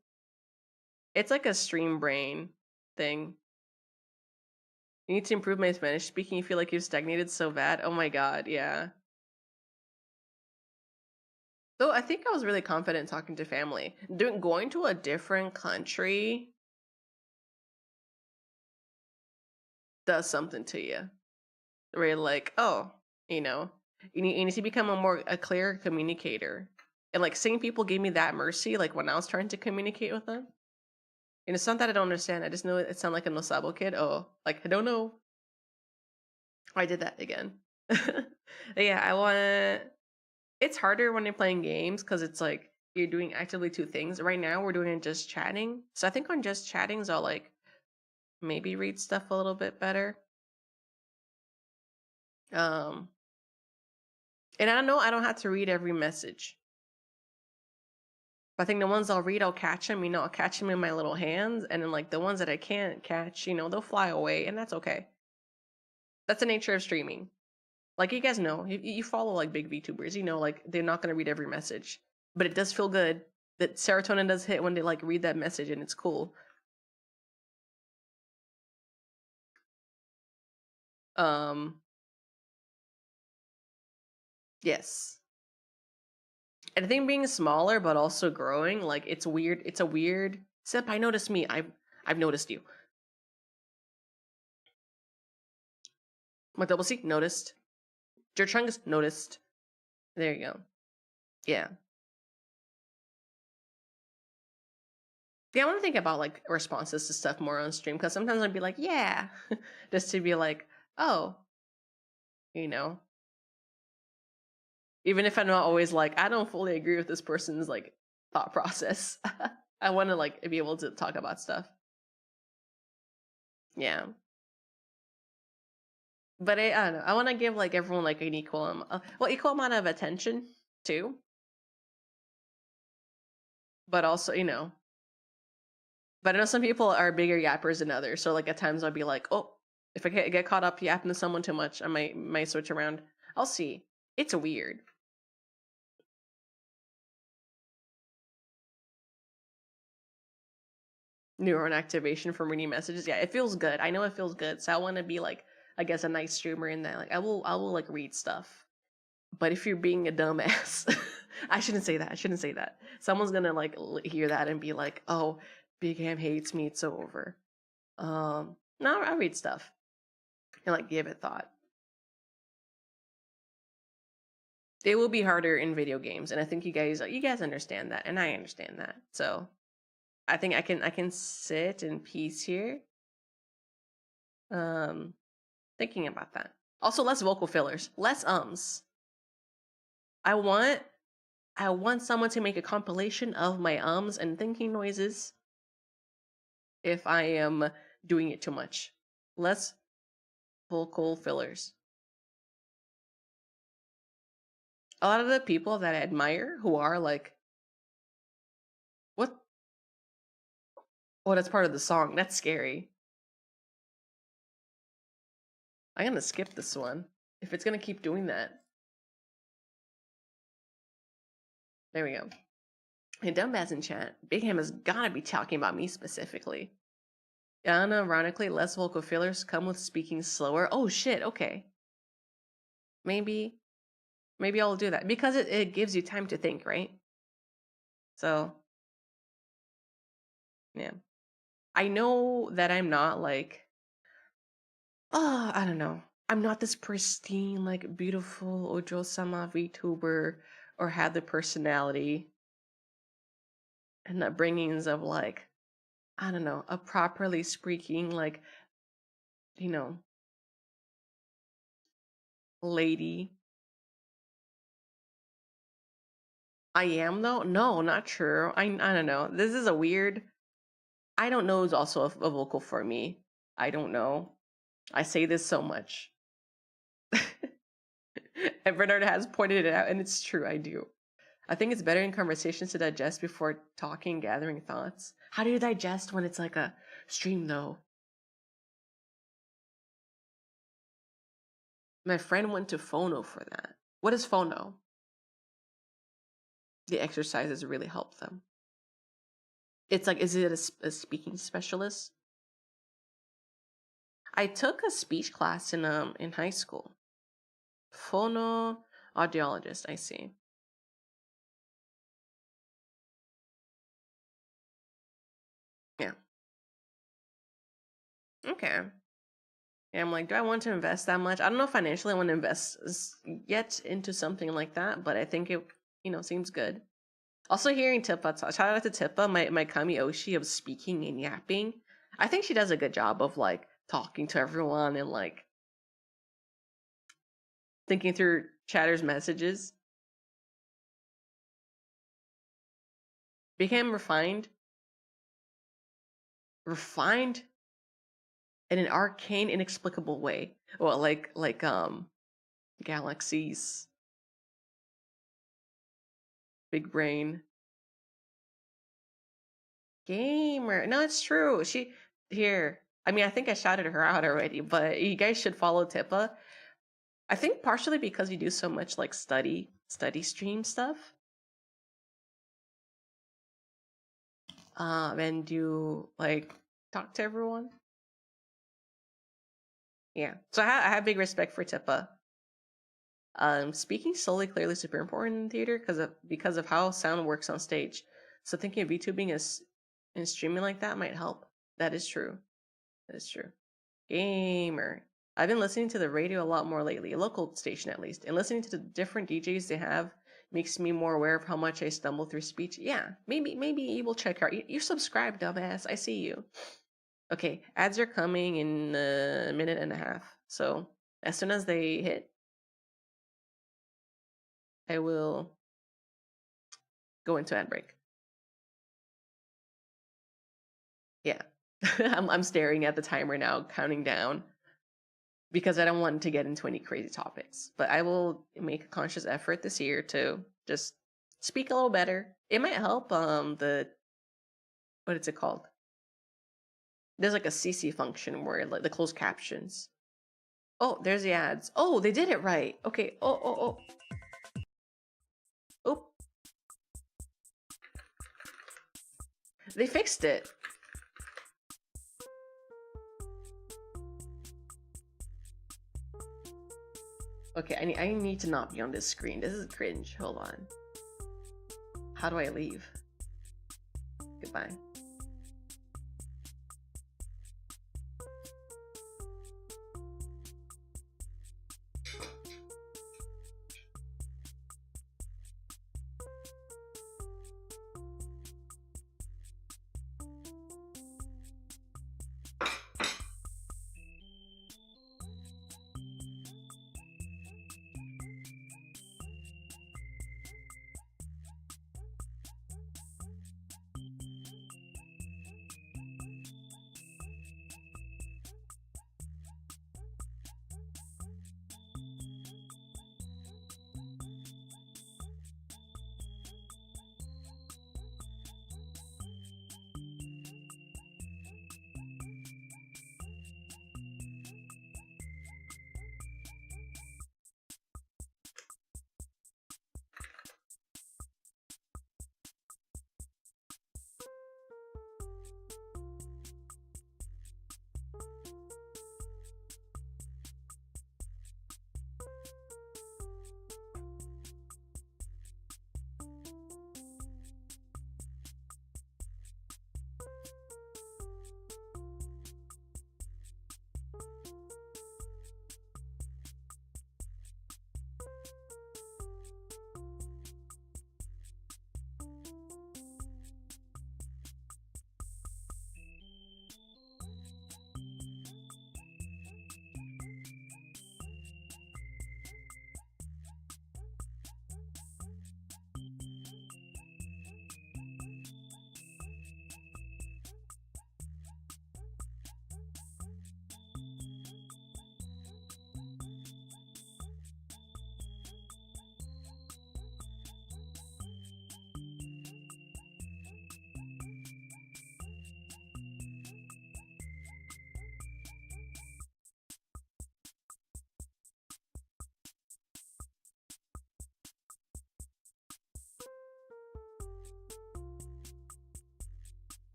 It's like a stream brain thing. You need to improve my Spanish speaking. You feel like you've stagnated so bad. Oh my god, yeah. Though I think I was really confident talking to family. Going to a different country does something to you. Where you're like, oh, you know, you need to become a clear communicator. And like seeing people give me that mercy, like when I was trying to communicate with them. And it's not that I don't understand. I just know it sounds like a Nosabo kid. Oh, like I don't know. I did that again. Yeah, I want. It's harder when you're playing games because it's like you're doing actively two things. Right now, we're doing just chatting. So I think on just chattings, I'll like maybe read stuff a little bit better. Um, and I know I don't have to read every message. But I think the ones I'll read, I'll catch them. I'll catch them in my little hands, and then like the ones that I can't catch, they'll fly away, and that's okay. That's the nature of streaming. Like you guys know, you follow like big VTubers, like they're not gonna read every message, but it does feel good that serotonin does hit when they like read that message, and it's cool. Yes. And I think being smaller but also growing, like it's weird. It's a weird. Except I noticed me. I've noticed you. My double C noticed. Your chunks noticed. There you go. Yeah. Yeah, I want to think about like responses to stuff more on stream because sometimes I'd be like, yeah, just to be like, oh, you know, even if I'm not always like, I don't fully agree with this person's like thought process. I want to like be able to talk about stuff. Yeah. But I don't know. I want to give like everyone like an equal, equal amount of attention too. But also, but I know some people are bigger yappers than others. So like at times I'll be like, oh, if I get caught up yapping to someone too much, I might switch around. I'll see. It's weird. Neuron activation from reading messages. Yeah, it feels good. I know it feels good. So I want to be like, I guess, a nice streamer in that. Like I will like read stuff. But if you're being a dumbass, I shouldn't say that. I shouldn't say that. Someone's gonna like hear that and be like, oh, Big Ham hates me. It's so over. No, I read stuff and like give it thought. It will be harder in video games, and I think you guys understand that, and I understand that. So I think I can sit in peace here. Thinking about that. Also, less vocal fillers, less ums. I want someone to make a compilation of my ums and thinking noises if I am doing it too much. Less vocal fillers. A lot of the people that I admire who are like, what? Oh, that's part of the song. That's scary. I'm gonna skip this one if it's gonna keep doing that. There we go. Hey, dumbass in chat. Big Ham has gotta be talking about me specifically. Unironically, less vocal fillers come with speaking slower. Oh shit, okay. Maybe I'll do that. Because it gives you time to think, right? So yeah. I know that I'm not like I don't know. I'm not this pristine, like beautiful Ojo-sama VTuber or have the personality and the bringings of like, I don't know, a properly speaking, like, lady. I am though? No, not true. I don't know. This is a weird. I don't know is also a vocal for me. I don't know. I say this so much. And Bernard has pointed it out, and it's true, I do. I think it's better in conversations to digest before talking, gathering thoughts. How do you digest when it's like a stream though? My friend went to Phono for that. What is Phono? The exercises really help them. It's like, is it a speaking specialist? I took a speech class in high school. Phono audiologist, I see. Yeah. Okay. Yeah, I'm like, do I want to invest that much? I don't know if financially I want to invest yet into something like that, but I think it, seems good. Also hearing Tippa talk, shout out to Tippa, my kami Oshi of speaking and yapping. I think she does a good job of like talking to everyone and like thinking through Chatter's messages. Became refined in an arcane, inexplicable way. Well, like galaxies, big brain, gamer. No, it's true. She here. I mean, I think I shouted her out already, but you guys should follow Tippa. I think partially because you do so much like study stream stuff. And you like talk to everyone. Yeah. So I have big respect for Tippa. Speaking slowly, clearly, super important in theater because of how sound works on stage. So thinking of VTubing as and streaming like that might help. That is true. That is true. Gamer. I've been listening to the radio a lot more lately, a local station at least, and listening to the different DJs they have makes me more aware of how much I stumble through speech. Yeah, maybe you will check out. You're subscribed, dumbass. I see you. Okay, ads are coming in a minute and a half. So as soon as they hit, I will go into ad break. Yeah. I'm staring at the timer now, counting down because I don't want to get into any crazy topics. But I will make a conscious effort this year to just speak a little better. It might help the what is it called? There's like a CC function where like the closed captions. Oh, there's the ads. Oh, they did it right. Okay. Oh. Oh, they fixed it. Okay, I need to not be on this screen. This is cringe. Hold on. How do I leave? Goodbye.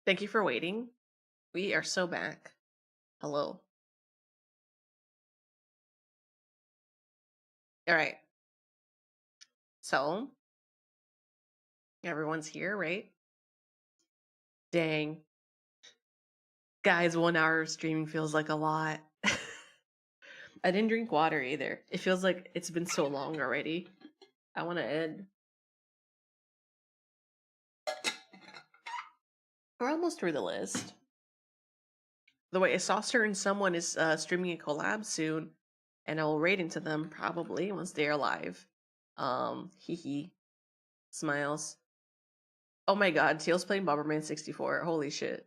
Thank you for waiting. We are so back. Hello. All right. So everyone's here, right? Dang. Guys, 1 hour of streaming feels like a lot. I didn't drink water either. It feels like it's been so long already. I want to end. We're almost through the list. The way I saw certain someone is streaming a collab soon, and I will raid into them probably once they're live. Hee hee. Smiles. Oh my god, Tails playing Bomberman 64. Holy shit.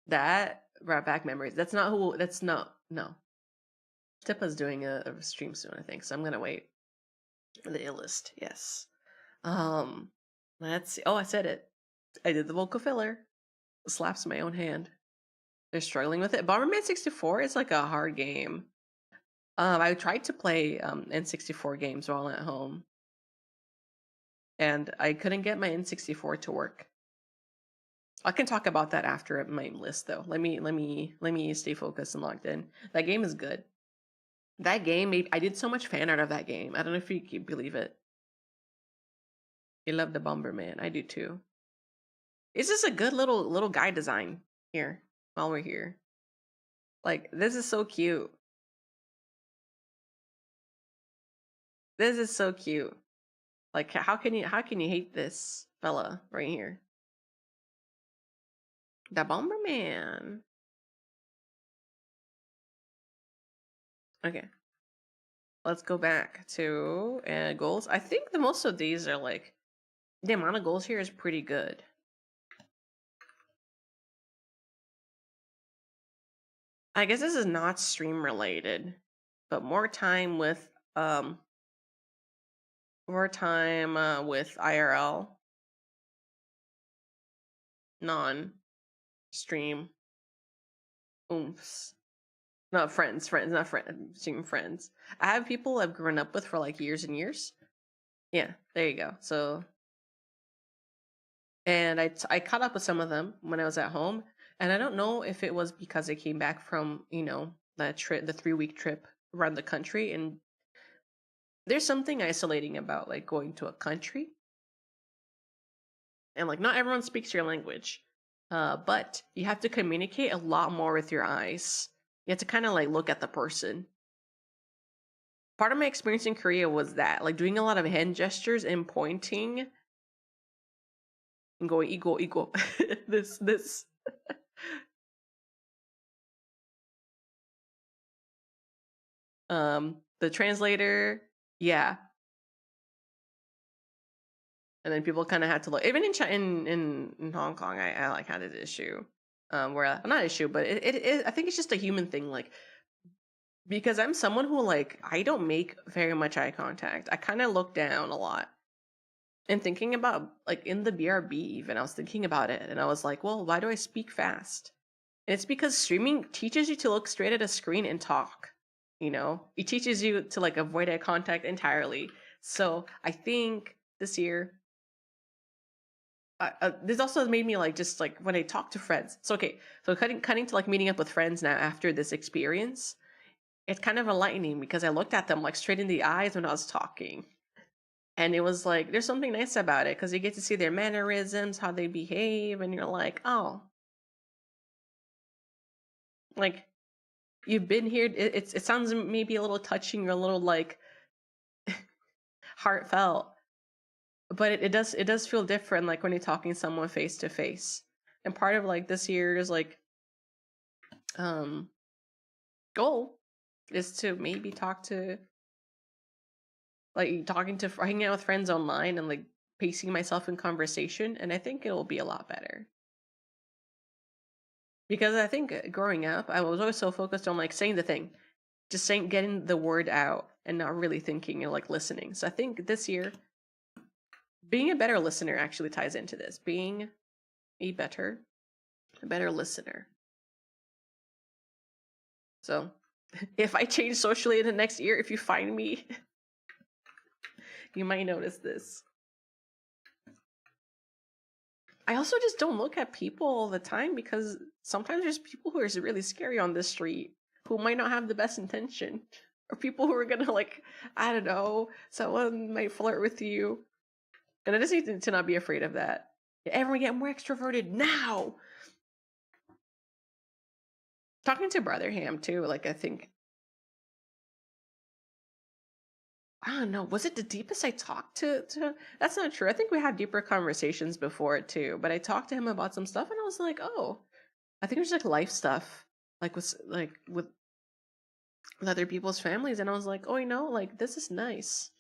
That brought back memories. That's not who. That's not. No. Tippa's doing a stream soon, I think, so I'm gonna wait. The illest, yes. Um, let's see. Oh, I said it. I did the vocal filler. Slaps my own hand. They're struggling with it. Bomberman 64 is like a hard game. I tried to play N64 games while at home, and I couldn't get my N64 to work. I can talk about that after my list, though. Let me stay focused and logged in. That game is good. That game, I did so much fan art of that game. I don't know if you can believe it. You love the Bomberman. I do too. It's just a good little guy design here while we're here. Like, this is so cute. This is so cute. Like, how can you hate this fella right here? The Bomberman. Okay. Let's go back to goals. I think the most of these are like, the amount of goals here is pretty good. I guess this is not stream related, but more time with IRL, non-stream oomphs. Not friends, not friends, stream friends. I have people I've grown up with for like years and years. Yeah, there you go. So, and I caught up with some of them when I was at home, and I don't know if it was because I came back from, you know, that trip, the 3-week trip around the country, and there's something isolating about like going to a country and like not everyone speaks your language, but you have to communicate a lot more with your eyes. You have to kind of like look at the person. Part of my experience in Korea was that, like, doing a lot of hand gestures and pointing and going equal this the translator, yeah. And then people kind of had to look. Even in in Hong Kong, I like had an issue, where not issue, but it I think it's just a human thing, like, because I'm someone who, like, I don't make very much eye contact. I kind of look down a lot. And thinking about, like, in the BRB, even I was thinking about it, and I was like, well, why do I speak fast? And it's because streaming teaches you to look straight at a screen and talk. You know, it teaches you to like avoid eye contact entirely. So I think this year, this also made me like, just like when I talk to friends. So okay, so cutting to like meeting up with friends now after this experience, it's kind of enlightening because I looked at them like straight in the eyes when I was talking. And it was like, there's something nice about it because you get to see their mannerisms, how they behave, and you're like, oh, like, you've been here. It sounds maybe a little touching or a little like heartfelt, but it does feel different, like when you're talking to someone face to face. And part of like this year's like um goal is to maybe talk to, like, hanging out with friends online and like pacing myself in conversation, and I think it'll be a lot better. Because I think growing up, I was always so focused on like saying the thing, just saying, getting the word out, and not really thinking and like listening. So I think this year, being a better listener actually ties into this. Being a better listener. So if I change socially in the next year, if you find me, you might notice this. I also just don't look at people all the time because sometimes there's people who are really scary on this street who might not have the best intention. or people who are gonna like, I don't know, someone might flirt with you. And I just need to not be afraid of that. Everyone get more extroverted now. Talking to Brother Ham too, like I think, I don't know, was it the deepest I talked to? That's not true. I think we had deeper conversations before it too, but I talked to him about some stuff and I was like, oh, I think it was like life stuff, like with other people's families, and I was like, oh, like this is nice.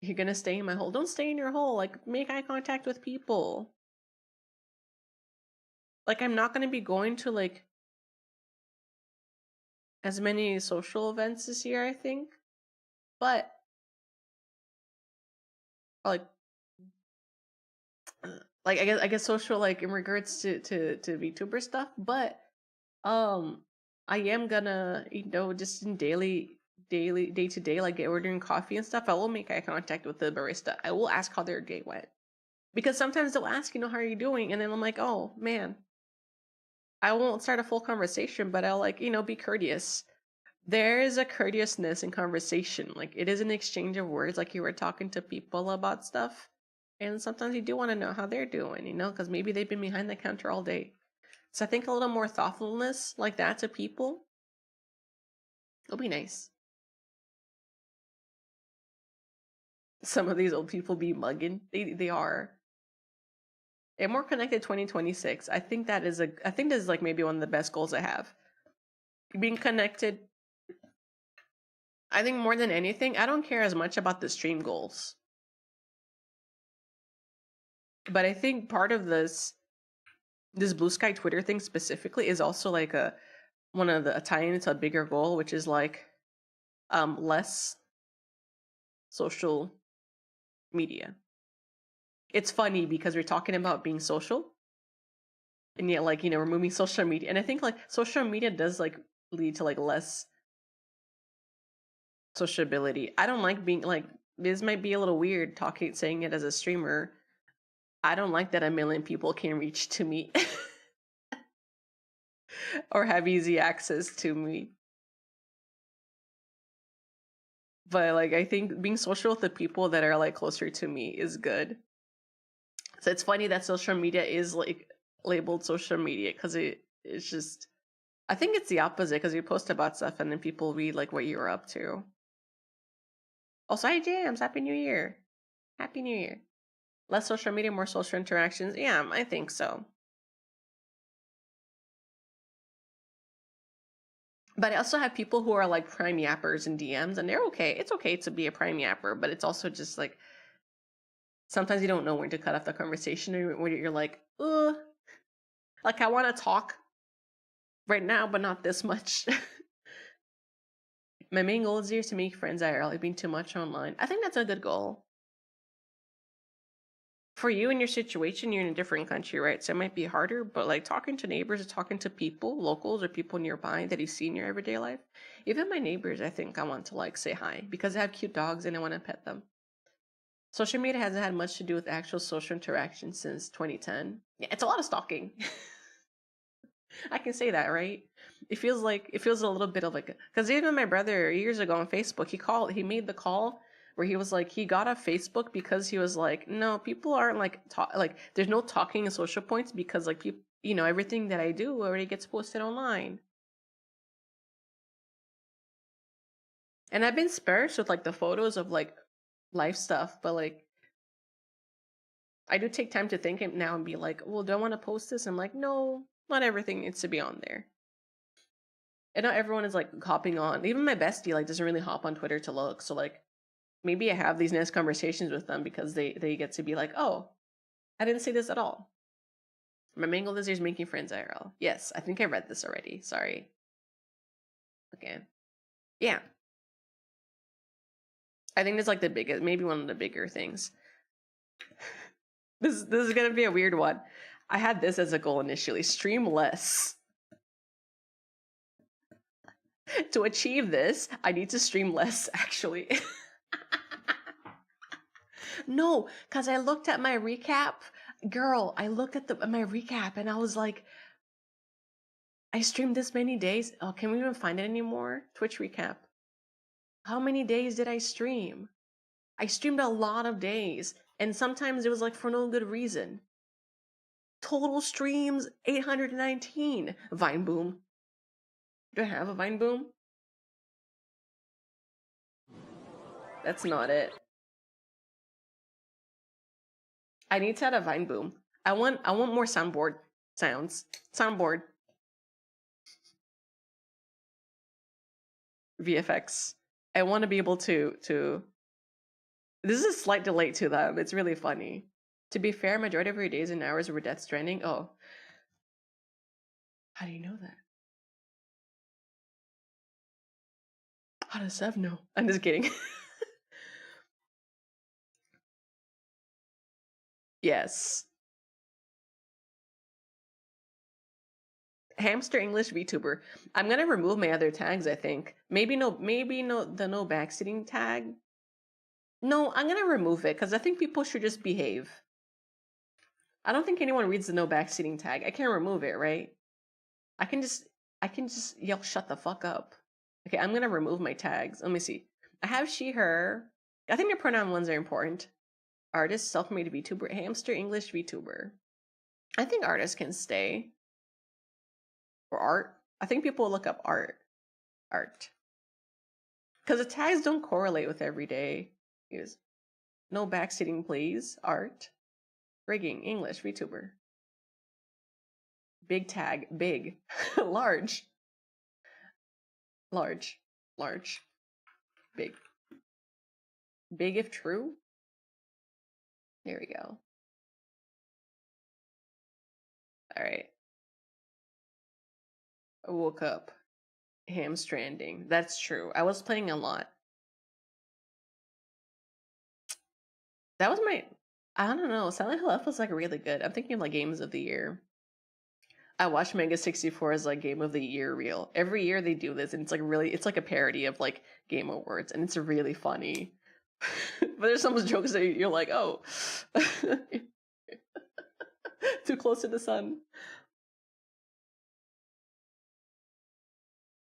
You're gonna stay in my hole. Don't stay in your hole. Like, make eye contact with people. Like, I'm not gonna be going to like as many social events this year, I think. But like I guess social, like in regards to VTuber stuff, but I am gonna, just in day to day, like ordering coffee and stuff, I will make eye contact with the barista. I will ask how their day went. Because sometimes they'll ask, how are you doing? And then I'm like, oh man, I won't start a full conversation, but I'll like, be courteous. There is a courteousness in conversation. Like it is an exchange of words, like you were talking to people about stuff. And sometimes you do want to know how they're doing, because maybe they've been behind the counter all day. So I think a little more thoughtfulness like that to people, it'll be nice. Some of these old people be mugging. They are. A more connected 2026. I think this is like maybe one of the best goals I have. Being connected. I think more than anything, I don't care as much about the stream goals. But I think part of this Blue Sky Twitter thing specifically is also like a tie-in into a bigger goal, which is like less social media. It's funny because we're talking about being social, and yet like removing social media, and I think like social media does like lead to like less sociability. I don't like being like, this might be a little weird saying it as a streamer. I don't like that a million people can reach to me or have easy access to me. But like I think being social with the people that are like closer to me is good. So it's funny that social media is like labeled social media, because it's just, I think it's the opposite, because you post about stuff and then people read like what you're up to. Also, hi Jams, Happy New Year. Happy New Year. Less social media, more social interactions. Yeah, I think so. But I also have people who are like prime yappers in DMs, and they're okay. It's okay to be a prime yapper, but it's also just like, sometimes you don't know when to cut off the conversation, or when you're like, ugh. Like I want to talk right now, but not this much. My main goal this year is to make friends IRL, like being too much online. I think that's a good goal. For you in your situation, you're in a different country, right? So it might be harder, but like talking to neighbors or talking to people, locals or people nearby that you see in your everyday life. Even my neighbors, I think I want to like say hi because they have cute dogs and I want to pet them. Social media hasn't had much to do with actual social interaction since 2010. Yeah, it's a lot of stalking. I can say that, right? It feels a little bit of like, because even my brother years ago on Facebook, he made the call where he was like, he got off Facebook because he was like, no, people aren't like there's no talking and social points, because like people, everything that I do already gets posted online. And I've been sparse with like the photos of like life stuff, but like I do take time to think now and be like, well, do I want to post this? I'm like, no, not everything needs to be on there. And not everyone is like hopping on. Even my bestie like doesn't really hop on Twitter to look. So like maybe I have these nice conversations with them because they get to be like, oh, I didn't say this at all. My main goal this year is making friends IRL. Yes, I think I read this already. Sorry. Okay. Yeah. I think that's like the biggest, maybe one of the bigger things. This is gonna be a weird one. I had this as a goal initially. Stream less. To achieve this, I need to stream less, actually. No, because I looked at my recap. Girl, I looked at my recap and I was like, I streamed this many days. Oh, can we even find it anymore? Twitch recap. How many days did I stream? I streamed a lot of days, and sometimes it was like for no good reason. Total streams 819. Vine Boom. Do I have a Vine Boom? That's not it. I need to add a Vine Boom. I want more soundboard sounds. Soundboard. VFX. I want to be able to this is a slight delay to them. It's really funny. To be fair, majority of your days and hours were Death Stranding. Oh. How do you know that? How does Sev know? I'm just kidding. Yes. Hamster English VTuber. I'm gonna remove my other tags, I think. Maybe no the no backseating tag. No, I'm gonna remove it because I think people should just behave. I don't think anyone reads the no backseating tag. I can't remove it, right? I can just yell shut the fuck up. Okay, I'm gonna remove my tags. Let me see. I have she, her. I think the pronoun ones are important. Artist, self-made VTuber, hamster, English VTuber. I think artists can stay. Or art. I think people will look up art. Art. Because the tags don't correlate with every day. Use no backseating, please. Art. Rigging, English, VTuber. Big tag, big. Large. Large. Large. Big. Big if true. There we go. Alright. I woke up. Hamstranding. That's true. I was playing a lot. That was my... I don't know. Silent Hill F was like really good. I'm thinking of like games of the year. I watched Mega 64 as like game of the year reel. Every year they do this and it's like really, it's like a parody of like Game Awards and it's really funny. But there's some jokes that you're like, oh, too close to the sun.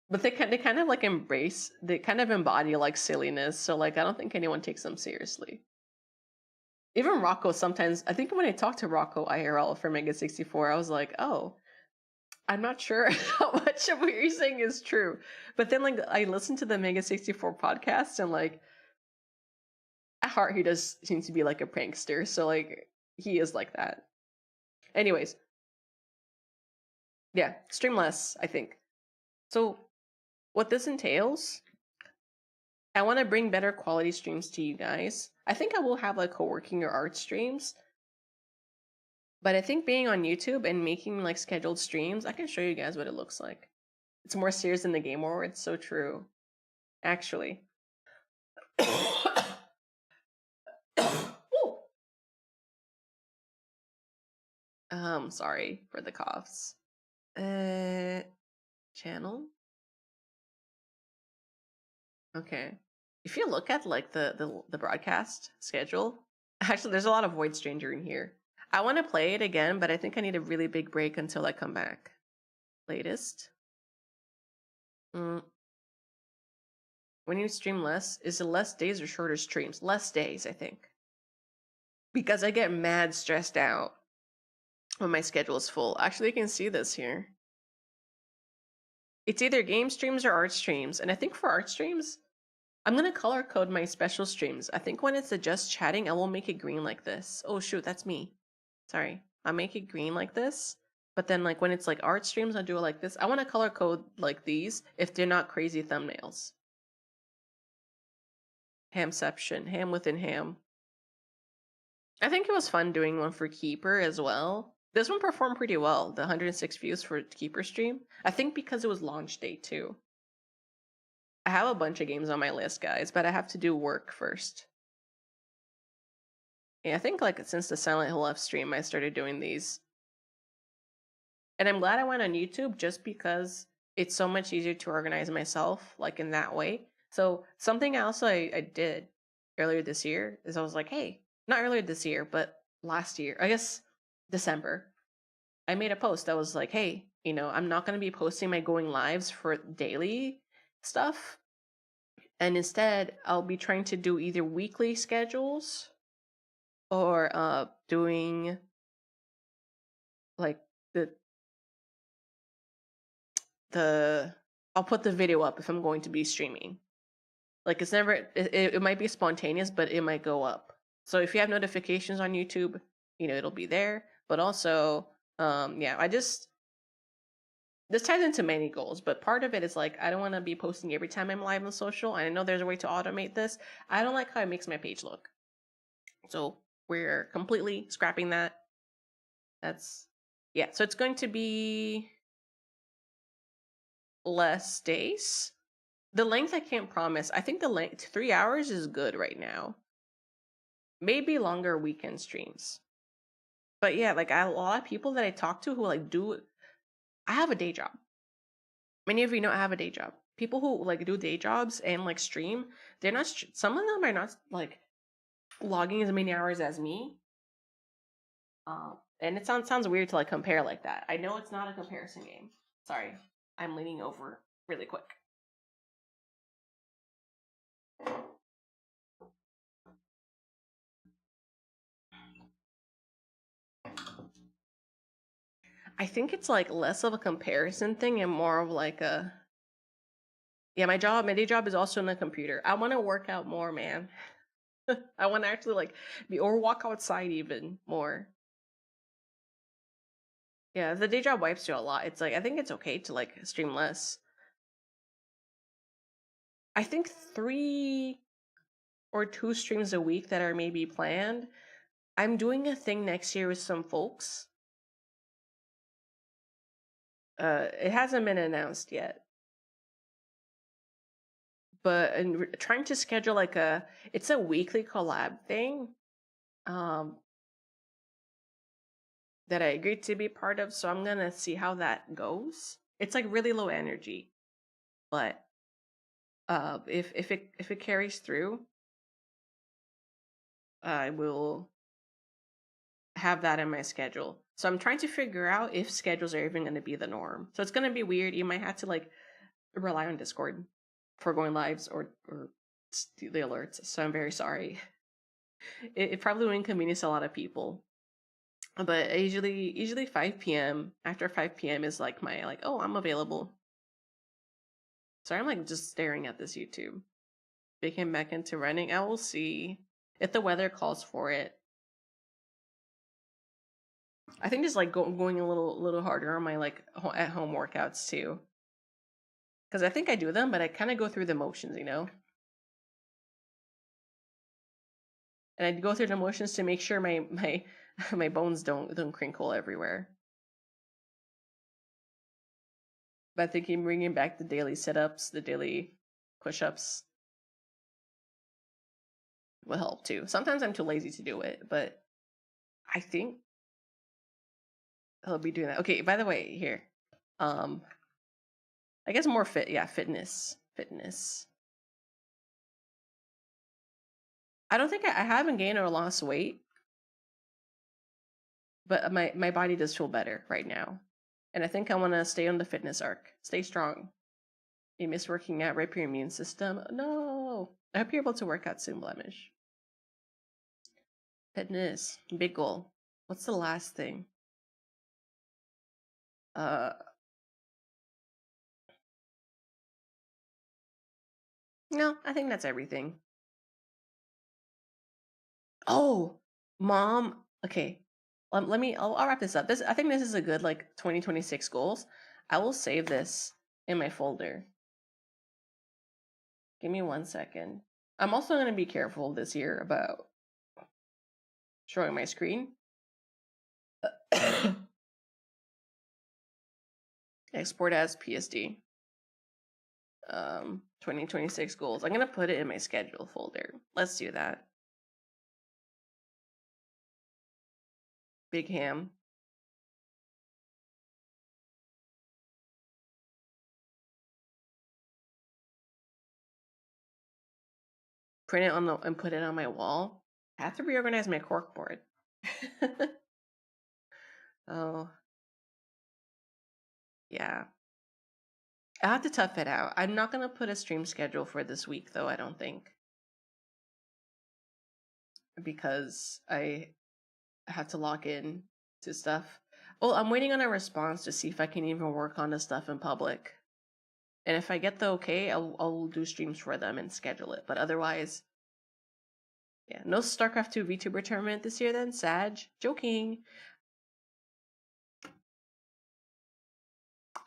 But they kind of like embrace, they kind of embody like silliness. So like, I don't think anyone takes them seriously. Even Rocco sometimes, I think when I talked to Rocco IRL for Mega 64, I was like, oh, I'm not sure how much of what you're saying is true. But then like I listened to the Mega 64 podcast and like at heart he does seem to be like a prankster. So like he is like that. Anyways. Yeah, stream less, I think. So what this entails, I want to bring better quality streams to you guys. I think I will have like co-working or art streams. But I think being on YouTube and making like scheduled streams, I can show you guys what it looks like. It's more serious than the Game Award. It's so true. Actually. Sorry for the coughs. Channel? Okay. If you look at like the broadcast schedule, actually there's a lot of Void Stranger in here. I want to play it again, but I think I need a really big break until I come back. Latest. When you stream less, is it less days or shorter streams? Less days, I think. Because I get mad stressed out when my schedule is full. Actually, you can see this here. It's either game streams or art streams. And I think for art streams, I'm going to color code my special streams. I think when it's a just chatting, I will make it green like this. Oh, shoot, that's me. Sorry. I'll make it green like this. But then like when it's like art streams, I'll do it like this. I want to color code like these if they're not crazy thumbnails. Hamception. Ham within ham. I think it was fun doing one for Keeper as well. This one performed pretty well, the 106 views for Keeper stream. I think because it was launch day too. I have a bunch of games on my list, guys, but I have to do work first. Yeah, I think like since the Silent Hill F stream, I started doing these. And I'm glad I went on YouTube just because it's so much easier to organize myself, like in that way. So something else I did earlier this year is I was like, hey, not earlier this year, but last year, I guess December, I made a post that was like, hey, You know, I'm not going to be posting my going lives for daily stuff. And instead, I'll be trying to do either weekly schedules or doing like the the I'll put the video up if I'm going to be streaming. Like it's never it might be spontaneous, but it might go up. So if you have notifications on YouTube, you know, it'll be there. But also, yeah, this ties into many goals, but part of it is like I don't want to be posting every time I'm live on social. I know there's a way to automate this. I don't like how it makes my page look. So we're completely scrapping that. That's yeah, so it's going to be less days. The length I can't promise. I think the length 3 hours is good right now. Maybe longer weekend streams. But yeah, like a lot of people that I talk to who like do I have a day job. Many of you know I have a day job. People who like do day jobs and like stream, they're not some of them are not like logging as many hours as me. And it sounds weird to like compare like that. I know it's not a comparison game. Sorry. I'm leaning over really quick. I think it's like less of a comparison thing and more of like a yeah, my day job is also in the computer. I want to work out more, man. I want to actually like be or walk outside even more. Yeah, the day job wipes you a lot. It's like I think it's okay to like stream less. I think 3 or 2 streams a week that are maybe planned. I'm doing a thing next year with some folks. It hasn't been announced yet, but trying to schedule like it's a weekly collab thing. That I agreed to be part of, so I'm gonna see how that goes. It's like really low energy, but if it carries through, I will have that in my schedule. So I'm trying to figure out if schedules are even going to be the norm. So it's going to be weird. You might have to like rely on Discord for going lives or the alerts. So I'm very sorry. It probably will inconvenience a lot of people. But usually 5 p.m. after 5 p.m. is like my like, oh, I'm available. Sorry, I'm like just staring at this YouTube. They came back into running. I will see if the weather calls for it. I think just like going a little harder on my like at home workouts too, because I think I do them, but I kind of go through the motions, you know. And I go through the motions to make sure my my bones don't crinkle everywhere. But I think bringing back the daily sit-ups, the daily push-ups will help too. Sometimes I'm too lazy to do it, but I think I'll be doing that. Okay, by the way, here. I guess more fitness. I don't think I haven't gained or lost weight, but my body does feel better right now. And I think I want to stay on the fitness arc. Stay strong. You miss working out, rape your immune system. No. I hope you're able to work out soon, Blemish. Fitness. Big goal. What's the last thing? No, I think that's everything. Oh, mom. Okay. Let me I'll wrap this up. I think this is a good like 2026 goals. I will save this in my folder. Give me 1 second. I'm also going to be careful this year about showing my screen. Export as PSD. 2026 goals. I'm going to put it in my schedule folder. Let's do that. Big ham. Print it on and put it on my wall. I have to reorganize my corkboard. Oh. Yeah. I have to tough it out. I'm not gonna put a stream schedule for this week though, I don't think. Because I have to log in to stuff. Well, I'm waiting on a response to see if I can even work on the stuff in public. And if I get the okay, I'll do streams for them and schedule it. But otherwise, yeah, no StarCraft 2 VTuber tournament this year then, Sag. Joking.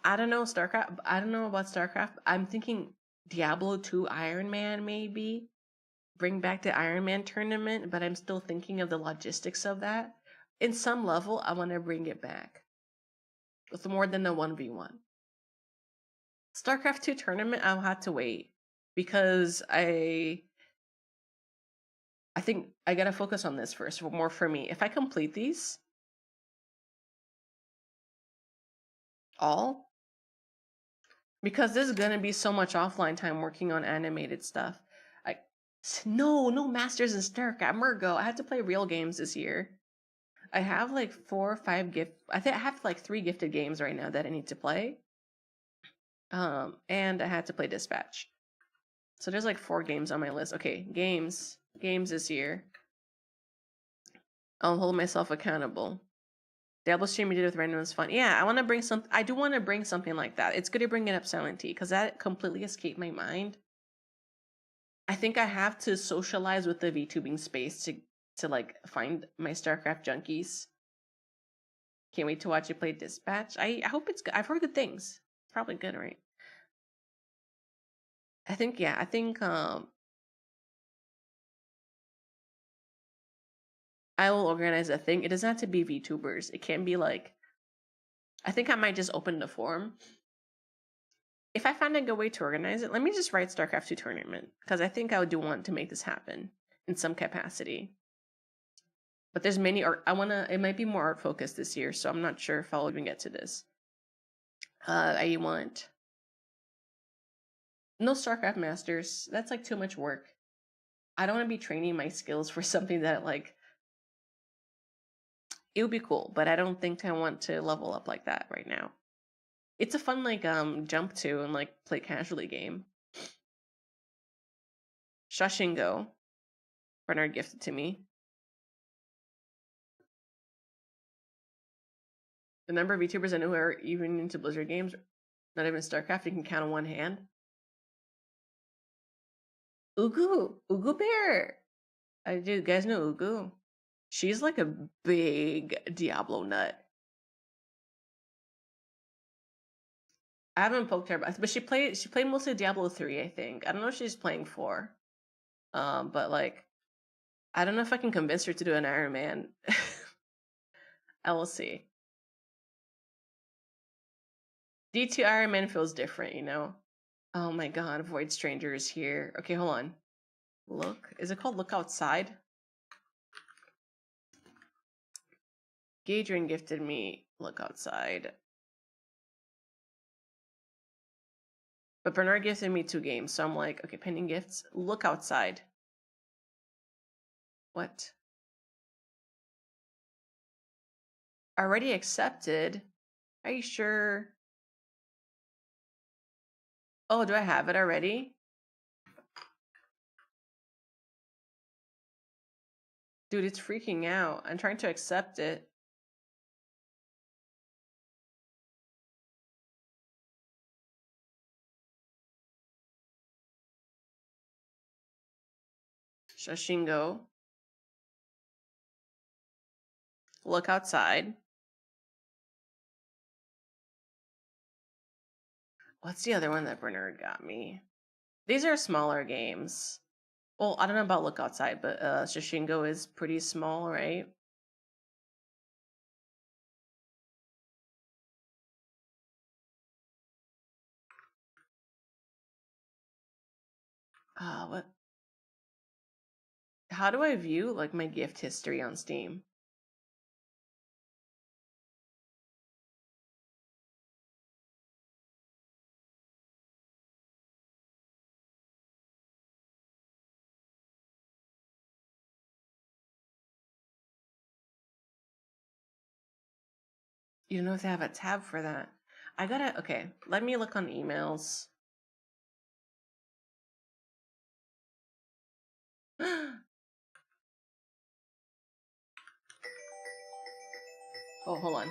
I don't know StarCraft. I don't know about StarCraft. I'm thinking Diablo 2 Iron Man maybe. Bring back the Iron Man tournament, but I'm still thinking of the logistics of that. In some level, I want to bring it back with more than a 1v1. StarCraft 2 tournament, I'll have to wait because I think I gotta focus on this first, more for me. If I complete these all, because there's gonna be so much offline time working on animated stuff. No masters in StarCraft, Murgo. I have to play real games this year. I have like 4 or 5 I think I have like 3 gifted games right now that I need to play. And I had to play Dispatch. So there's like 4 games on my list. Okay, games this year. I'll hold myself accountable. Diablo stream you did with random was fun. Yeah, I want to bring some. I do want to bring something like that. It's good to bring it up, Silent T, because that completely escaped my mind. I think I have to socialize with the VTubing space to like find my StarCraft junkies. Can't wait to watch you play Dispatch. I hope it's good. I've heard good things. It's probably good, right? I think I will organize a thing. It doesn't have to be VTubers. It can be like, I think I might just open the forum. If I find a good way to organize it, let me just write StarCraft 2 tournament, because I think I do want to make this happen in some capacity. But there's many art. It might be more art focused this year, so I'm not sure if I'll even get to this. I want no StarCraft Masters. That's like too much work. I don't want to be training my skills for something that like, it would be cool, but I don't think I want to level up like that right now. It's a fun like jump to and like play casually game. Shashingo, Bernard gifted to me. The number of VTubers I know who are even into Blizzard games, not even StarCraft, you can count on one hand. Ugu Bear. I do. You guys know Ugu? She's like a big Diablo nut. I haven't poked her, but she played mostly Diablo 3, I think. I don't know if she's playing 4. But like, I don't know if I can convince her to do an Iron Man. I will see. D2 Iron Man feels different, you know? Oh my god, Void Stranger is here. Okay, hold on. Look. Is it called Look Outside? Gadrian gifted me Look Outside. But Bernard gifted me 2 games, so I'm like, okay, pending gifts. Look Outside. What? Already accepted? Are you sure? Oh, do I have it already? Dude, it's freaking out. I'm trying to accept it. Shashingo. Look Outside. What's the other one that Bernard got me? These are smaller games. Well, I don't know about Look Outside, but Shashingo is pretty small, right? What? How do I view like my gift history on Steam? You don't know if they have a tab for that. I gotta, okay, let me look on emails. Oh, hold on.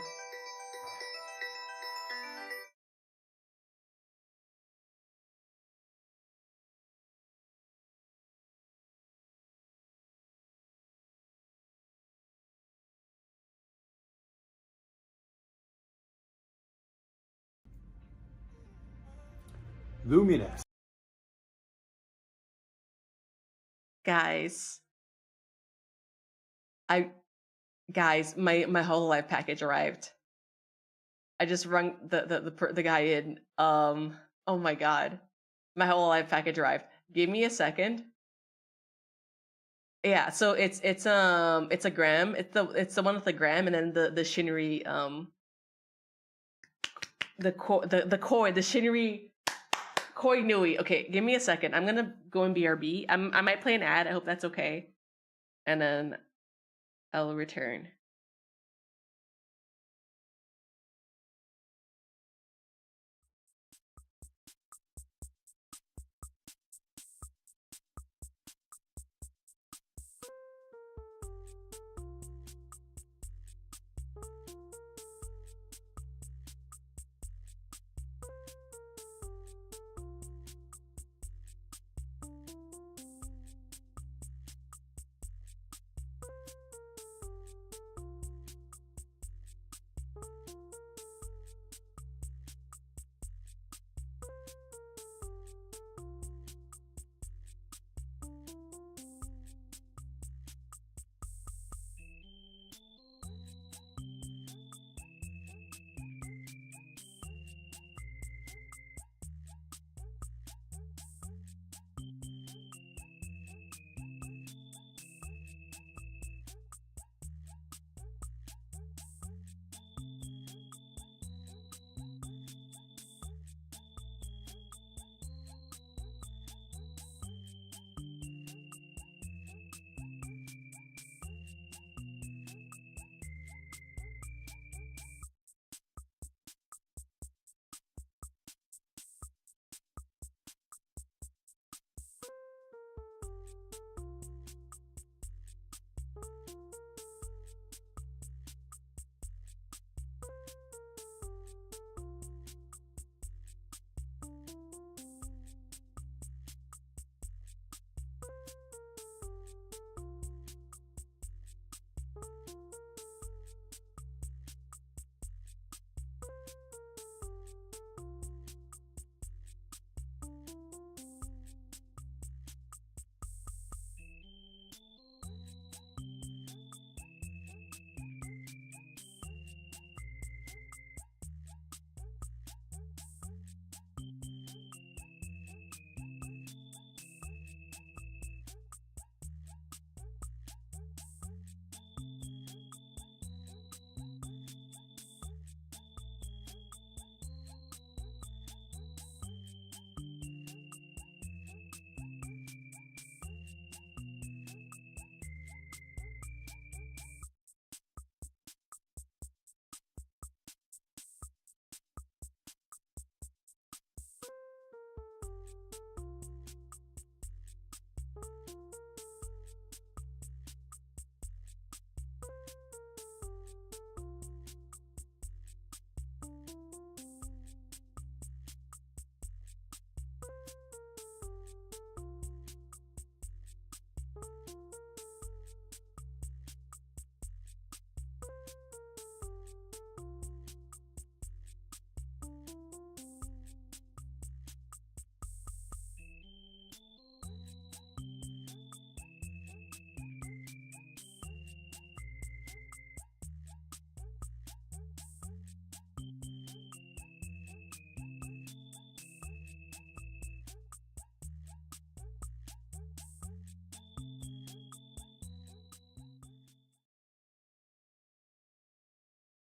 Luminous. Guys, my Hololive package arrived. I just rung the guy in. Oh my god, my Hololive package arrived. Give me a second. Yeah, so it's a gram. It's the one with the gram, and then the Shinri the koi, the Shinri koi nui. Okay, give me a second. I'm gonna go in BRB. I might play an ad. I hope that's okay, and then I'll return.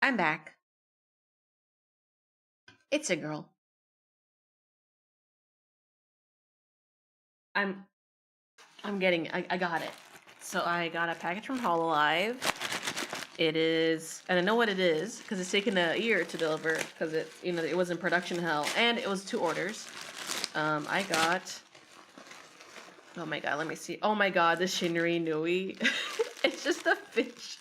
I'm back. It's a girl. I'm getting. I got it. So I got a package from Hololive. It is, and I know what it is because it's taken a year to deliver because it, you know, it was in production hell, and it was 2 orders. I got. Oh my god, let me see. Oh my god, the Shinri Nui. It's just a fish.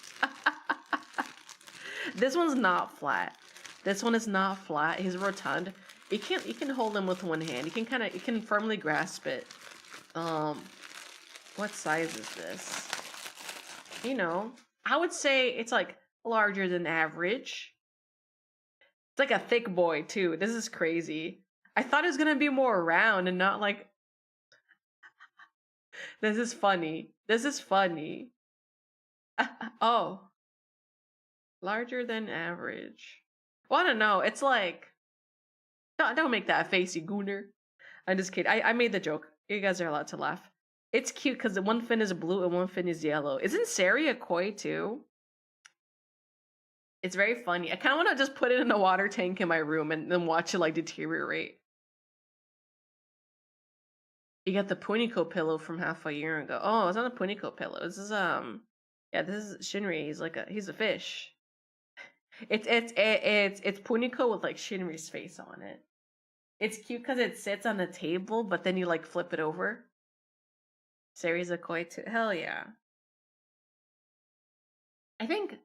This one's not flat. This one is not flat. He's rotund. You can hold him with one hand. You can firmly grasp it. What size is this? You know, I would say it's like larger than average. It's like a thick boy too. This is crazy. I thought it was gonna be more round and not like. This is funny. This is funny. Oh, larger than average. Well, I don't know. It's like, don't make that face, you gooner. I'm just kidding. I made the joke. You guys are allowed to laugh. It's cute because the one fin is blue and one fin is yellow. Isn't Sari a koi too? It's very funny. I kind of want to just put it in a water tank in my room and then watch it like deteriorate. You got the Puniko pillow from half a year ago. Oh, it's not a Puniko pillow. This is yeah, this is Shinri. He's a fish. It's Puniko with like Shinri's face on it. It's cute because it sits on the table, but then you like flip it over. Sari's a koi too. Hell yeah. I think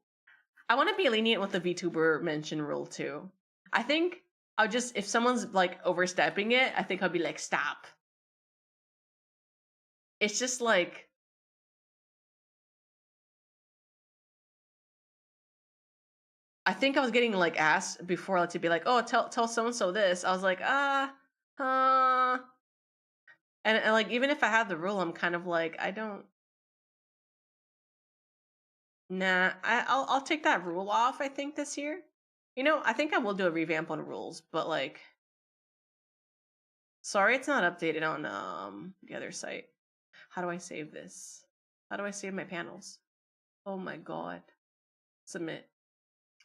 I want to be lenient with the VTuber mention rule too. I think I'll just, if someone's like overstepping it, I think I'll be like, stop. It's just like, I think I was getting like asked before like, to be like, oh, tell so and so this. I was like, and like even if I have the rule, I'm kind of like, I don't. Nah, I'll take that rule off. I think this year, you know, I think I will do a revamp on rules, but like, sorry, it's not updated on the other site. How do I save this? How do I save my panels? Oh my god, submit.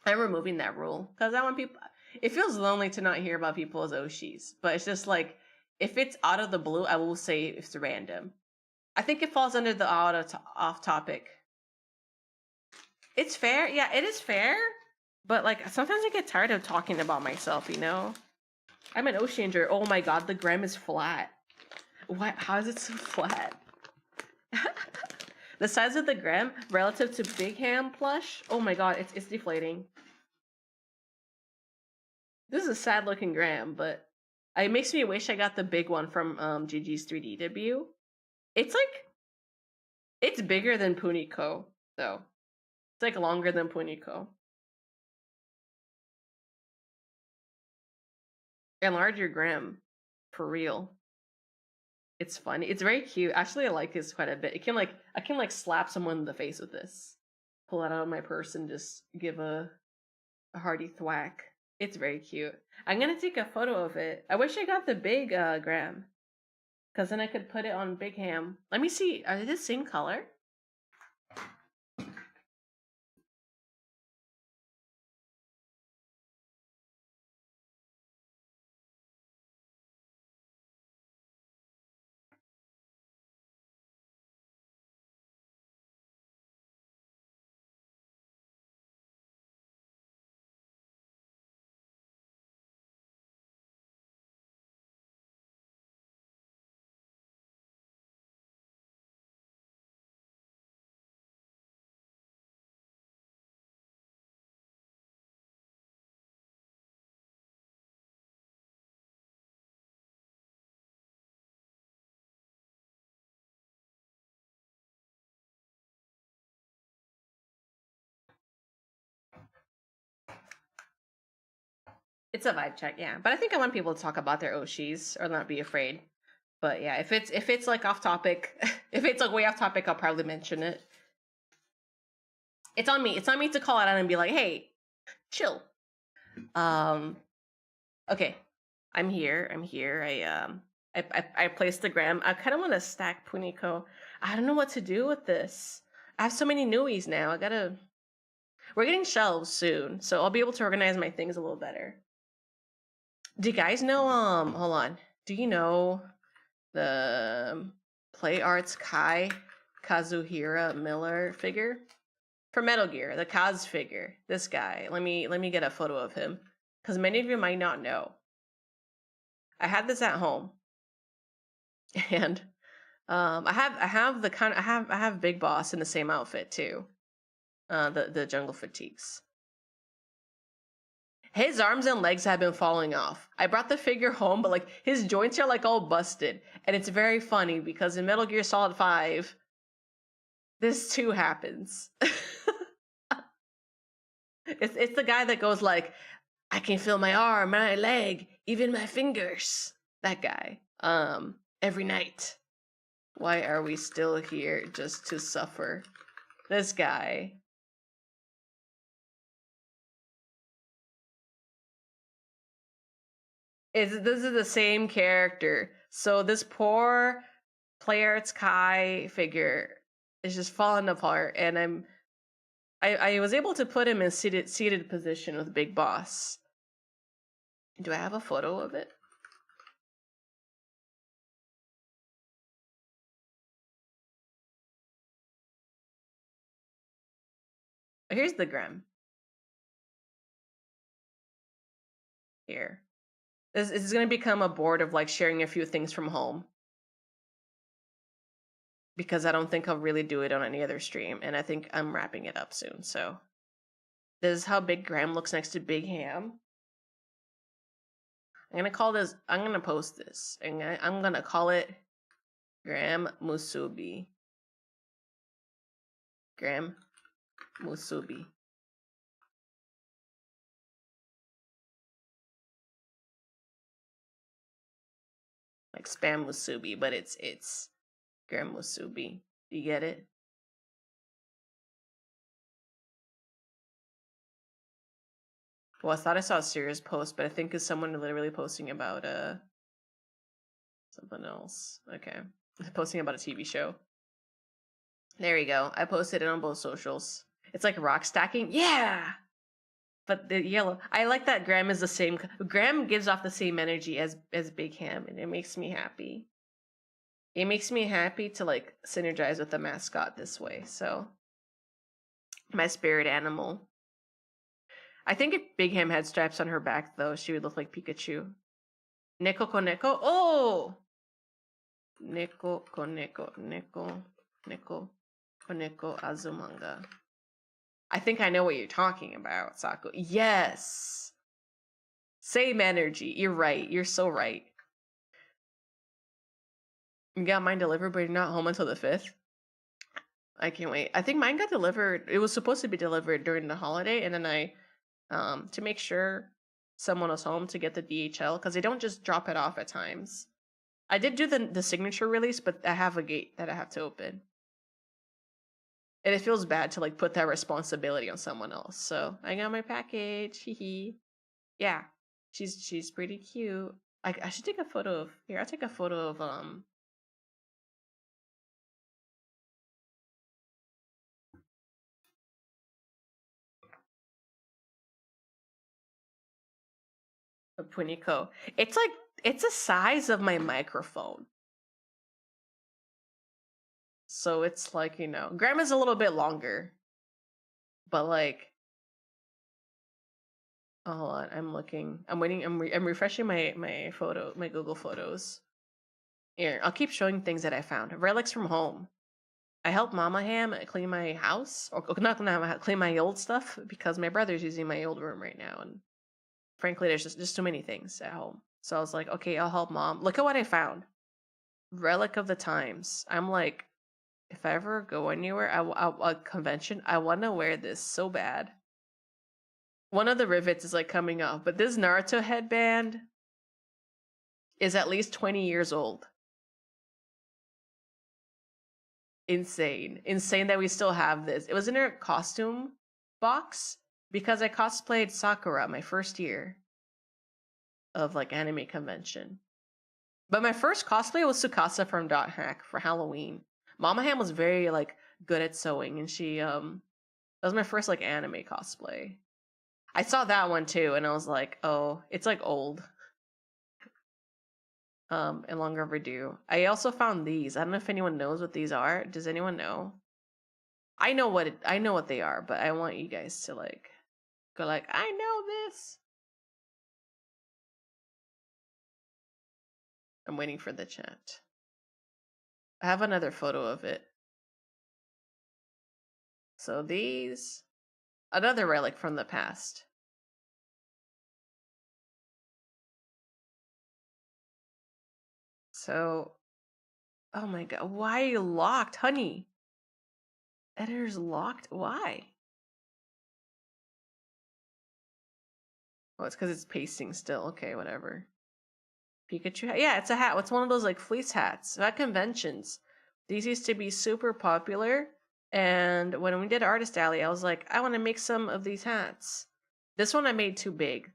I'm removing that rule because I want people. It feels lonely to not hear about people as Oshis, but it's just like if it's out of the blue, I will say it's random. I think it falls under the off topic. It's fair, yeah, it is fair, but like sometimes I get tired of talking about myself. You know, I'm an Oshianger. Oh my god, the gram is flat. What? How is it so flat? The size of the gram relative to Big Ham plush. Oh my god, it's deflating. This is a sad looking gram, but it makes me wish I got the big one from GG's 3D debut. It's like, it's bigger than Puniko though. It's like longer than Puniko. And larger gram, for real. It's funny. It's very cute. Actually, I like this quite a bit. I can like slap someone in the face with this. Pull it out of my purse and just give a hearty thwack. It's very cute. I'm gonna take a photo of it. I wish I got the big gram, because then I could put it on Big Ham. Let me see. Are they the same color? It's a vibe check, yeah. But I think I want people to talk about their Oshis or not be afraid. But yeah, if it's like off topic, if it's like way off topic, I'll probably mention it. It's on me. It's on me to call it out and be like, hey, chill. Okay. I'm here. I placed the gram. I kind of want to stack Puniko. I don't know what to do with this. I have so many newies now. We're getting shelves soon, so I'll be able to organize my things a little better. Do you guys know, hold on. Do you know the Play Arts Kai Kazuhira Miller figure? For Metal Gear, the Kaz figure, this guy. Let me get a photo of him, because many of you might not know. I had this at home, and I have Big Boss in the same outfit too. The jungle fatigues. His arms and legs have been falling off. I brought the figure home, but like his joints are like all busted, and it's very funny because in Metal Gear Solid 5, this too happens. It's the guy that goes like, I can feel my arm, my leg, even my fingers. That guy. Every night. Why are we still here just to suffer? This guy. This is the same character. So this poor Player's Kai figure is just falling apart, and I was able to put him in seated position with Big Boss. Do I have a photo of it? Here's the Grem. Here. This is going to become a board of like sharing a few things from home, because I don't think I'll really do it on any other stream, and I think I'm wrapping it up soon. So this is how Big Graham looks next to Big Ham. I'm gonna post this, and I'm gonna call it Graham Musubi. Graham Musubi. Like spam musubi, but it's Graham Musubi. You get it? Well, I thought I saw a serious post, but I think it's someone literally posting about something else. Okay. Posting about a TV show. There you go. I posted it on both socials. It's like rock stacking. Yeah! But the yellow, I like that Graham is the same. Graham gives off the same energy as Big Ham, and it makes me happy. It makes me happy to like synergize with the mascot this way. So, my spirit animal. I think if Big Ham had stripes on her back, though, she would look like Pikachu. Neko Koneko. Oh! Neko Koneko. Neko Koneko Azumanga. I think I know what you're talking about, Saku. Yes! Same energy. You're right. You're so right. You got mine delivered, but you're not home until the 5th? I can't wait. I think mine got delivered. It was supposed to be delivered during the holiday, and then I, to make sure someone was home to get the DHL, because they don't just drop it off at times. I did do the signature release, but I have a gate that I have to open. And it feels bad to like put that responsibility on someone else. So I got my package. Hee. Yeah. She's pretty cute. I should take a photo of here. I'll take a photo of Puniko. It's like it's the size of my microphone. So it's like, you know, Grandma's a little bit longer. But like, oh, hold on, I'm looking. I'm waiting. I'm refreshing my photo, my Google Photos. Here, I'll keep showing things that I found. Relics from home. I helped Mama Ham clean my house, or not clean my old stuff, because my brother's using my old room right now, and frankly, there's just too many things at home. So I was like, okay, I'll help Mom. Look at what I found. Relic of the Times. I'm like, if I ever go anywhere, a convention, I want to wear this so bad. One of the rivets is like coming off, but this Naruto headband is at least 20 years old. Insane that we still have this. It was in her costume box because I cosplayed Sakura my first year of like anime convention. But my first cosplay was Tsukasa from Dot Hack for Halloween. Mama Ham was very like good at sewing, and she that was my first like anime cosplay. I saw that one too, and I was like, oh, it's like old. And longer overdue. I also found these. I don't know if anyone knows what these are. Does anyone know? I know what they are, but I want you guys to like go like, I know this. I'm waiting for the chat. I have another photo of it. So these, another relic from the past. So, oh my god, why are you locked, honey? Editor's locked? Why? Oh, it's because it's pasting still. Okay, whatever. Pikachu hat. Yeah, it's a hat. It's one of those like fleece hats. At conventions, these used to be super popular. And when we did Artist Alley, I was like, I want to make some of these hats. This one I made too big.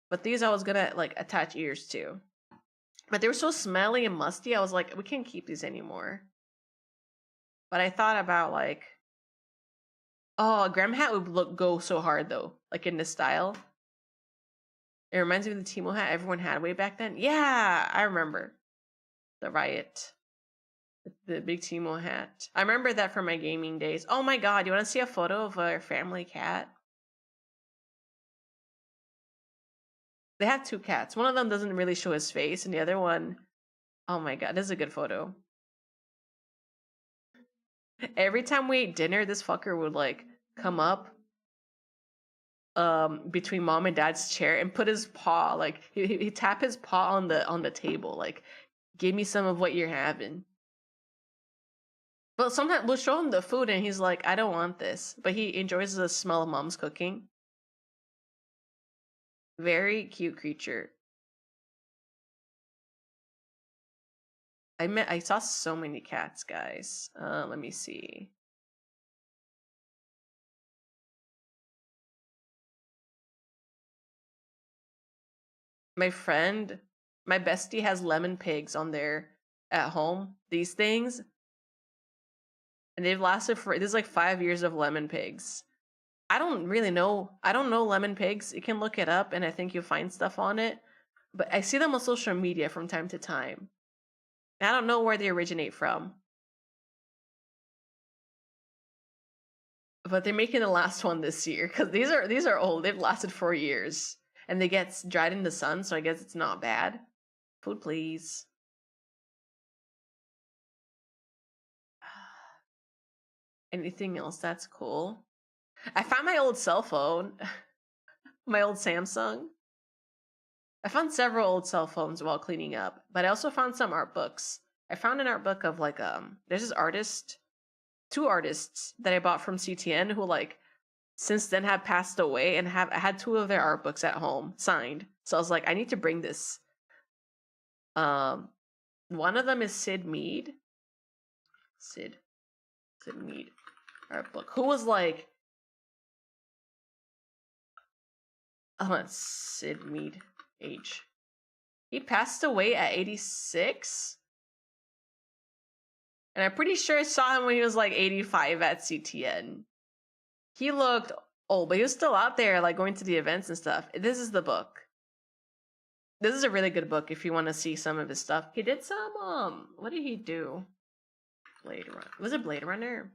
But these I was gonna like attach ears to. But they were so smelly and musty, I was like, we can't keep these anymore. But I thought about like, oh, a Graham hat would go so hard though, like in this style. It reminds me of the Timo hat everyone had way back then. Yeah, I remember the riot, the big Timo hat. I remember that from my gaming days. Oh my god, you want to see a photo of our family cat? They have two cats. One of them doesn't really show his face, and the other one, oh my god, this is a good photo. Every time we ate dinner, this fucker would like come up between mom and dad's chair and put his paw, like he tap his paw on the table, like, give me some of what you're having. But sometimes we'll show him the food and he's like, I don't want this. But he enjoys the smell of mom's cooking. Very cute creature. I saw so many cats, guys. Let me see. My friend, my bestie has lemon pigs on there at home. These things. And they've lasted for, this is like 5 years of lemon pigs. I don't really know. I don't know lemon pigs. You can look it up and I think you'll find stuff on it. But I see them on social media from time to time. And I don't know where they originate from. But they're making the last one this year because these are old. They've lasted 4 years. And they get dried in the sun, so I guess it's not bad. Food, please. Anything else that's cool? I found my old cell phone. My old Samsung. I found several old cell phones while cleaning up, but I also found some art books. I found an art book of like there's this artist, two artists that I bought from CTN who like since then have passed away and I had two of their art books at home signed. So I was like, I need to bring this. One of them is Sid Mead. Sid Mead art book. Who was like Sid Mead age. He passed away at 86. And I'm pretty sure I saw him when he was like 85 at CTN. He looked old, but he was still out there like going to the events and stuff. This is the book. This is a really good book if you want to see some of his stuff. He did some what did he do? Blade Runner. Was it Blade Runner?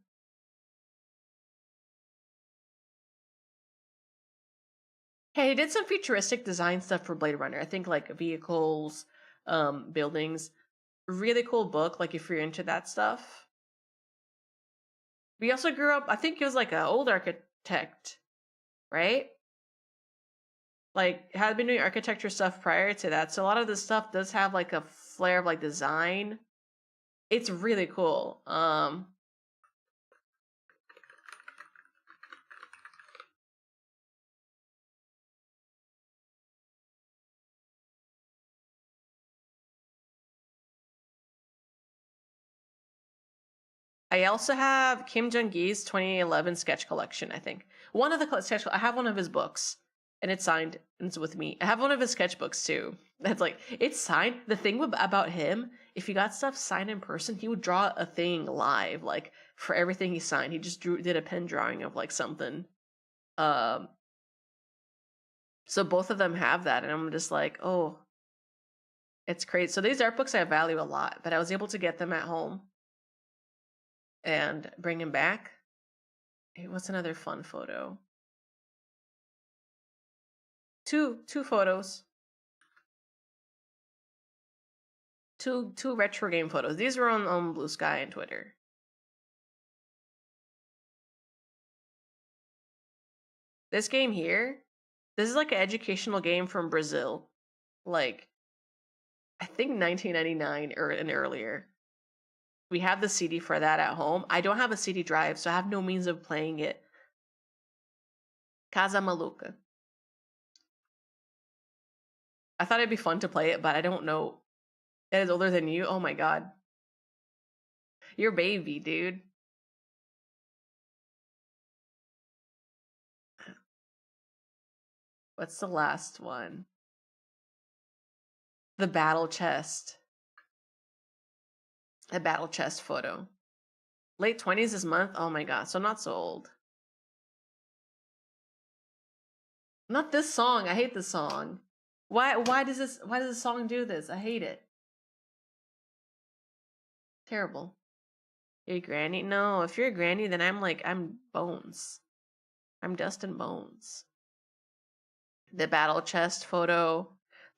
Hey, he did some futuristic design stuff for Blade Runner. I think like vehicles, buildings. Really cool book, like if you're into that stuff. We also grew up, I think he was like an old architect, right? Like had been doing architecture stuff prior to that. So a lot of this stuff does have like a flair of like design. It's really cool. I also have Kim Jung-gi's 2011 sketch collection, I think. One of the sketch, I have one of his books, and it's signed, and it's with me. I have one of his sketchbooks, too. That's like, it's signed. The thing about him, if he got stuff signed in person, he would draw a thing live, like, for everything he signed. He just did a pen drawing of, like, something. So both of them have that, and I'm just like, oh, it's crazy. So these art books I value a lot, but I was able to get them at home and bring him back. What's another fun photo? Two photos. Two retro game photos. These were on Blue Sky and Twitter. This game here, this is like an educational game from Brazil. Like, I think 1999 or and earlier. We have the CD for that at home. I don't have a CD drive, so I have no means of playing it. Casa Maluca. I thought it'd be fun to play it, but I don't know. It is older than you? Oh my god. You're baby, dude. What's the last one? The battle chest. A battle chest photo. Late 20s this month? Oh my god, so not so old. Not this song. I hate this song. Why does this song do this? I hate it. Terrible. You're a granny? No, if you're a granny, then I'm Bones. I'm dust and bones. The battle chest photo.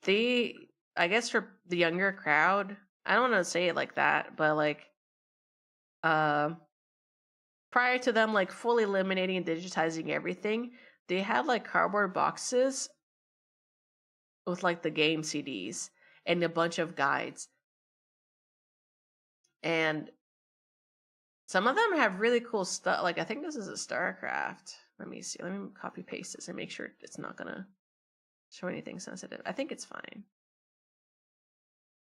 I guess for the younger crowd, I don't want to say it like that, but like prior to them like fully eliminating and digitizing everything, they had like cardboard boxes with like the game CDs and a bunch of guides. And some of them have really cool stuff. Like I think this is a StarCraft. Let me see. Let me copy paste this and make sure it's not gonna show anything sensitive. I think it's fine.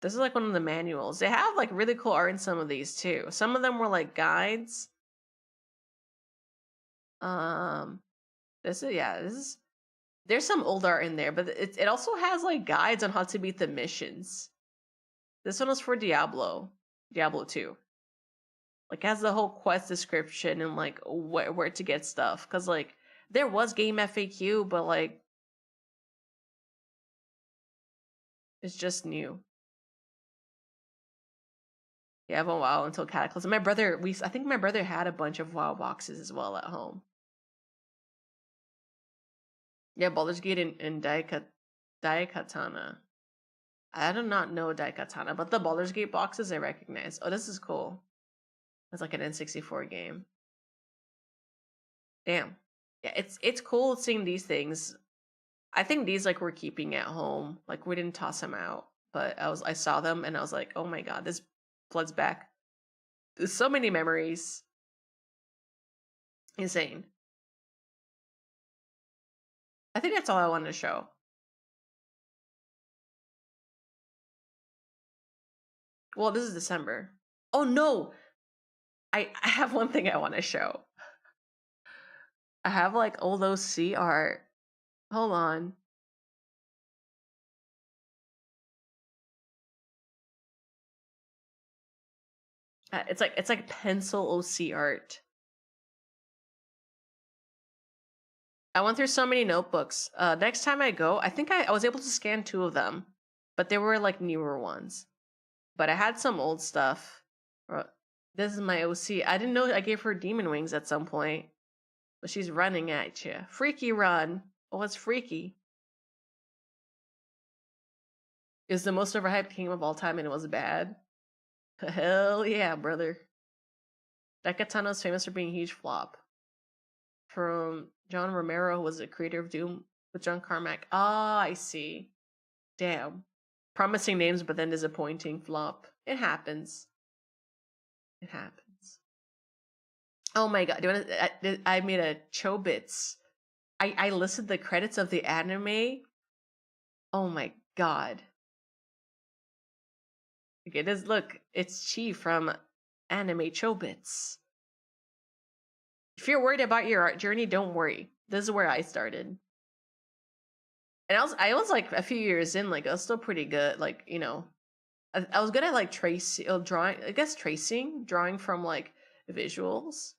This is like one of the manuals. They have like really cool art in some of these too. Some of them were like guides. This is there's some old art in there, but it also has like guides on how to beat the missions. This one was for Diablo 2. Like has the whole quest description and like where to get stuff. Cause like there was game FAQ, but like it's just new. Yeah, I have a WoW until Cataclysm. I think my brother had a bunch of WoW boxes as well at home. Yeah, Baldur's Gate and Daikatana. I do not know Daikatana, but the Baldur's Gate boxes I recognize. Oh, this is cool. It's like an N64 game. Damn. Yeah, it's cool seeing these things. I think these like we're keeping at home. Like we didn't toss them out, but I saw them and I was like, oh my god, this blood's back. There's so many memories. Insane. I think that's all I wanted to show. Well, this is December. Oh no! I have one thing I want to show. I have like old OC art. Hold on. It's like pencil OC art. I went through so many notebooks. Next time I go, I think I was able to scan 2 of them, but they were like newer ones. But I had some old stuff. This is my OC. I didn't know I gave her demon wings at some point, but she's running at you. Freaky run. Oh, it's freaky. Is the most overhyped game of all time and it was bad? Hell yeah, brother. Daikatana is famous for being a huge flop. From John Romero, who was the creator of Doom with John Carmack. Ah, I see. Damn. Promising names, but then disappointing flop. It happens. It happens. Oh my god. I made a Chobits. I listed the credits of the anime. Oh my god. Okay, look, it's Chi from Anime Chobits. If you're worried about your art journey, don't worry. This is where I started. And I was like a few years in, like I was still pretty good. Like, you know, I was good at like drawing, I guess drawing from like visuals.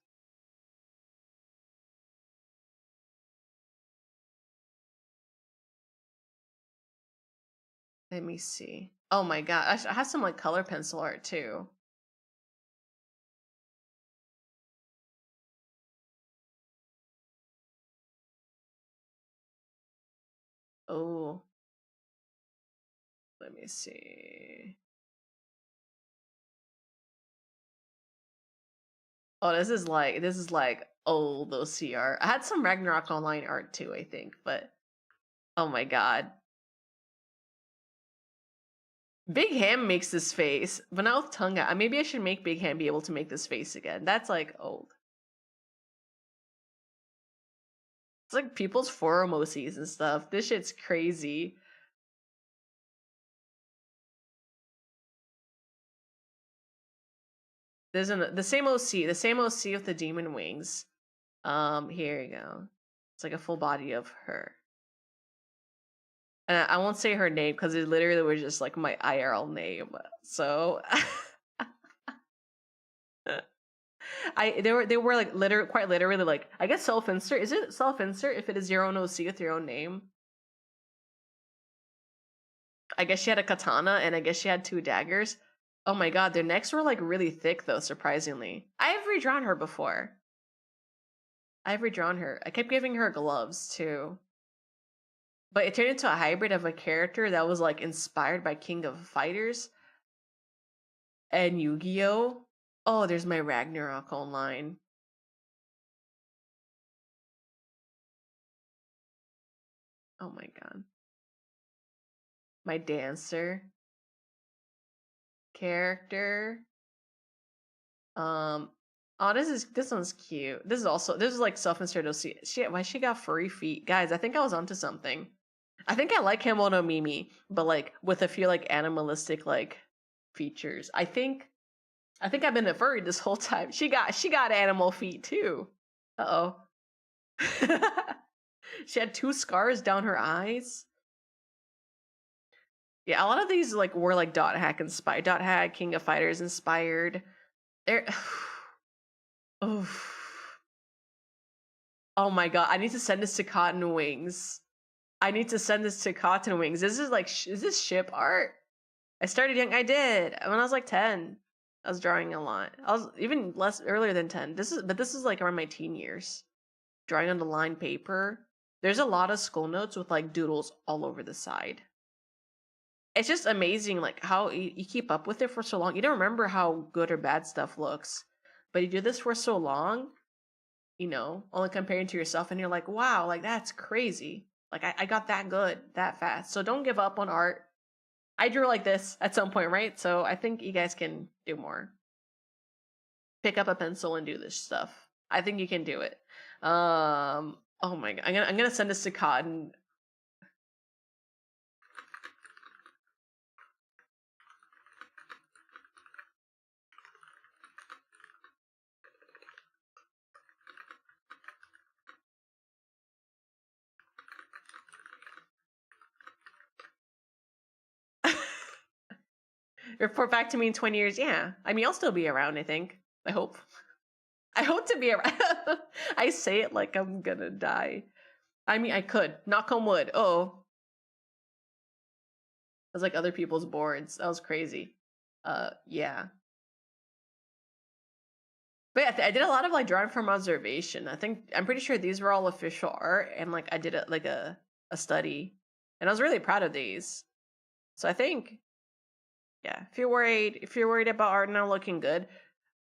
Let me see. Oh my god, I have some like color pencil art too. Let me see. Oh, this is like old OCR. I had some Ragnarok Online art too, I think, but oh my god. Big Ham makes this face, but not with tongue out. Maybe I should make Big Ham be able to make this face again. That's like old. It's like people's forum OCs and stuff. This shit's crazy. There's the same OC with the demon wings. Here you go. It's like a full body of her. And I won't say her name because it literally was just like my IRL name. So they were like quite literally like, I guess self-insert. Is it self-insert if it is your own OC with your own name? I guess she had a katana and I guess she had 2 daggers. Oh my god, their necks were like really thick though, surprisingly. I've redrawn her before. I've redrawn her. I kept giving her gloves too. But it turned into a hybrid of a character that was like inspired by King of Fighters and Yu-Gi-Oh! Oh, there's my Ragnarok Online. Oh my god. My dancer character. Oh, this one's cute. This is like self-insert OC. Why she got furry feet? Guys, I think I was onto something. I think I like Himono Mimi, but like with a few like animalistic like features. I think I've been a furry this whole time. She got animal feet too. Uh-oh. She had 2 scars down her eyes. Yeah, a lot of these like were like Dot Hack inspired. Dot Hack, King of Fighters inspired. There. Oh. Oh my god, I need to send this to Cotton Wings. I need to send this to Cotton Wings. This is like, is this ship art? I started young. I did when I was like 10. I was drawing a lot. I was even less earlier than 10. This is like around my teen years. Drawing on the line paper. There's a lot of school notes with like doodles all over the side. It's just amazing like how you keep up with it for so long. You don't remember how good or bad stuff looks, but you do this for so long, you know, only comparing to yourself, and you're like, wow, like that's crazy. Like I got that good that fast. So don't give up on art. I drew like this at some point, right? So I think you guys can do more. Pick up a pencil and do this stuff. I think you can do it. Oh my god, I'm gonna send this to Cotton. Report back to me in 20 years. Yeah, I mean, I'll still be around. I think. I hope. I hope to be around. I say it like I'm gonna die. I mean, I could. Knock on wood. Oh. It was like other people's boards. That was crazy. Yeah. But yeah, I did a lot of like drawing from observation. I'm pretty sure these were all official art, and like I did a study, and I was really proud of these. So I think, yeah, if you're worried about art not looking good,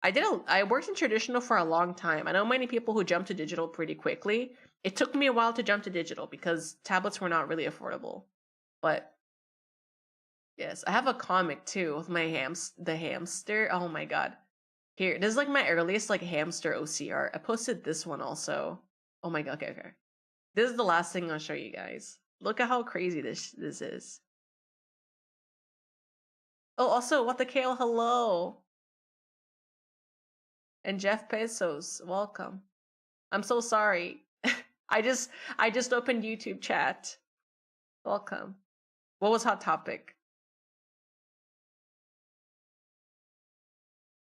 I worked in traditional for a long time. I know many people who jumped to digital pretty quickly. It took me a while to jump to digital because tablets were not really affordable. But yes, I have a comic too with my the hamster. Oh my god. Here, this is like my earliest like hamster OCR. I posted this one also. Oh my god, okay. This is the last thing I'll show you guys. Look at how crazy this is. Oh, also, what the kale, hello. And Jeff Bezos, welcome. I'm so sorry. I just opened YouTube chat. Welcome. What was hot topic?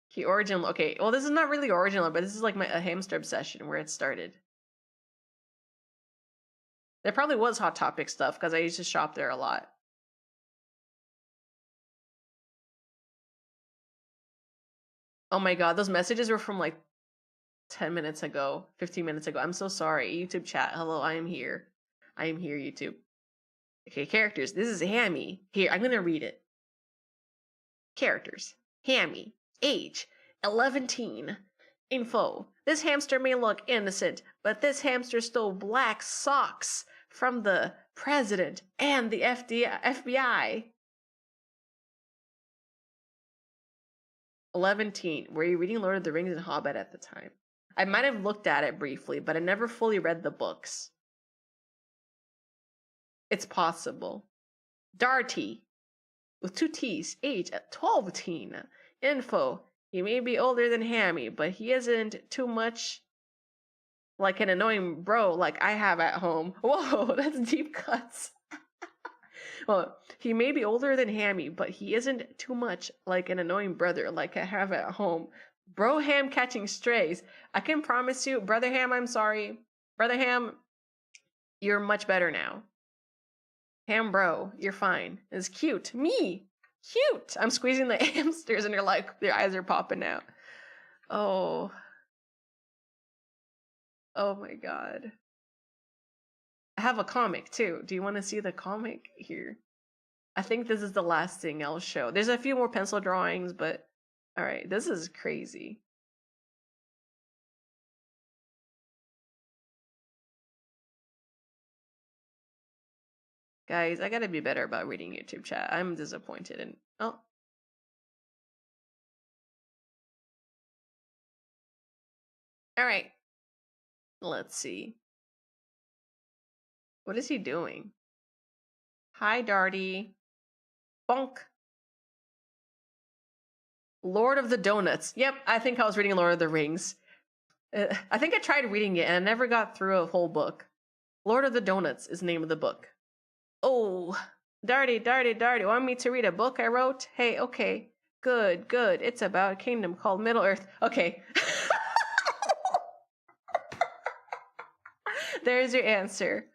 Key origin. Okay, well this is not really original, but this is like a hamster obsession where it started. There probably was hot topic stuff because I used to shop there a lot. Oh my god, those messages were from like 10 minutes ago, 15 minutes ago. I'm so sorry. YouTube chat. Hello, I am here. I am here, YouTube. Okay, characters. This is Hammy. Here, I'm gonna read it. Characters. Hammy. Age. 11. Info. This hamster may look innocent, but this hamster stole black socks from the president and the FBI. 11. Were you reading Lord of the Rings and Hobbit at the time? I might have looked at it briefly, but I never fully read the books. It's possible. Darty, with 2 T's, age at 12. Info. He may be older than Hammy, but he isn't too much like an annoying bro like I have at home. Whoa, that's deep cuts. Well, he may be older than Hammy, but he isn't too much like an annoying brother like I have at home. Bro Ham catching strays. I can promise you, Brother Ham, I'm sorry. Brother Ham, you're much better now. Ham bro, you're fine. It's cute. Me! Cute! I'm squeezing the hamsters and you're like, their eyes are popping out. Oh. Oh my god. I have a comic too. Do you want to see the comic here? I think this is the last thing I'll show. There's a few more pencil drawings, but alright, this is crazy. Guys, I gotta be better about reading YouTube chat. I'm disappointed in... Oh. Alright. Let's see. What is he doing? Hi, Darty. Bonk. Lord of the Donuts. Yep, I think I was reading Lord of the Rings. I think I tried reading it and I never got through a whole book. Lord of the Donuts is the name of the book. Oh, Darty, want me to read a book I wrote? Hey, okay. Good. It's about a kingdom called Middle Earth. Okay. There's your answer.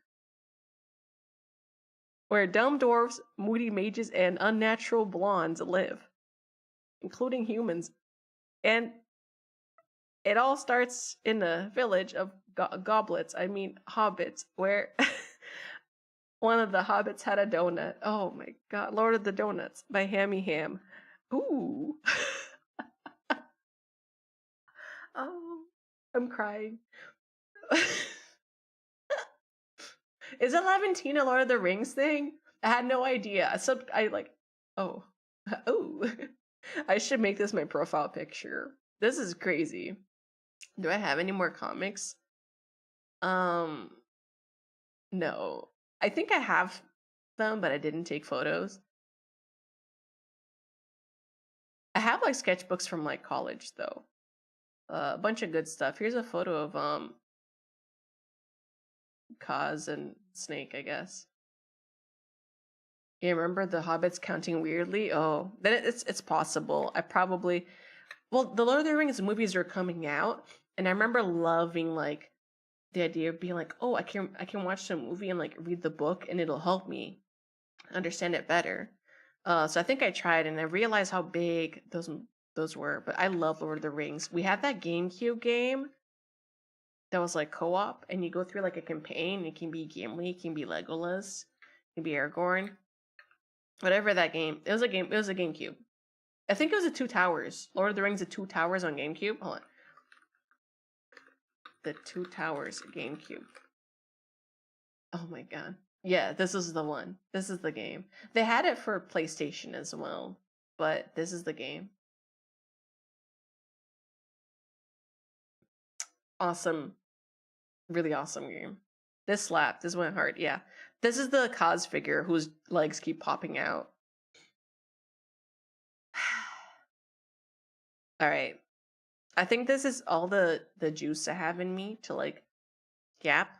Where dumb dwarves, moody mages, and unnatural blondes live. Including humans. And it all starts in a village of hobbits, where one of the hobbits had a donut. Oh my god, Lord of the Donuts by Hammy Ham. Ooh. Oh, I'm crying. Is 11 a Lord of the Rings thing? I had no idea. Oh. I should make this my profile picture. This is crazy. Do I have any more comics? No. I think I have them, but I didn't take photos. I have like sketchbooks from like college though. A bunch of good stuff. Here's a photo of Kaz and Snake, I guess. You remember the hobbits counting weirdly? Oh, then it's possible. Well, the Lord of the Rings movies are coming out, and I remember loving like the idea of being like, oh, I can watch the movie and like read the book, and it'll help me understand it better. So I think I tried, and I realized how big those were. But I love Lord of the Rings. We had that GameCube game that was like co-op, and you go through like a campaign. It can be Gimli, it can be Legolas, it can be Aragorn, whatever that game. It was a GameCube. I think it was the Two Towers. Lord of the Rings: The Two Towers on GameCube. Hold on. The Two Towers GameCube. Oh my god. Yeah, this is the one. This is the game. They had it for PlayStation as well, but this is the game. Awesome. Really awesome game. This slapped. This went hard. Yeah. This is the Kaz figure whose legs keep popping out. Alright. I think this is all the juice I have in me to like gap.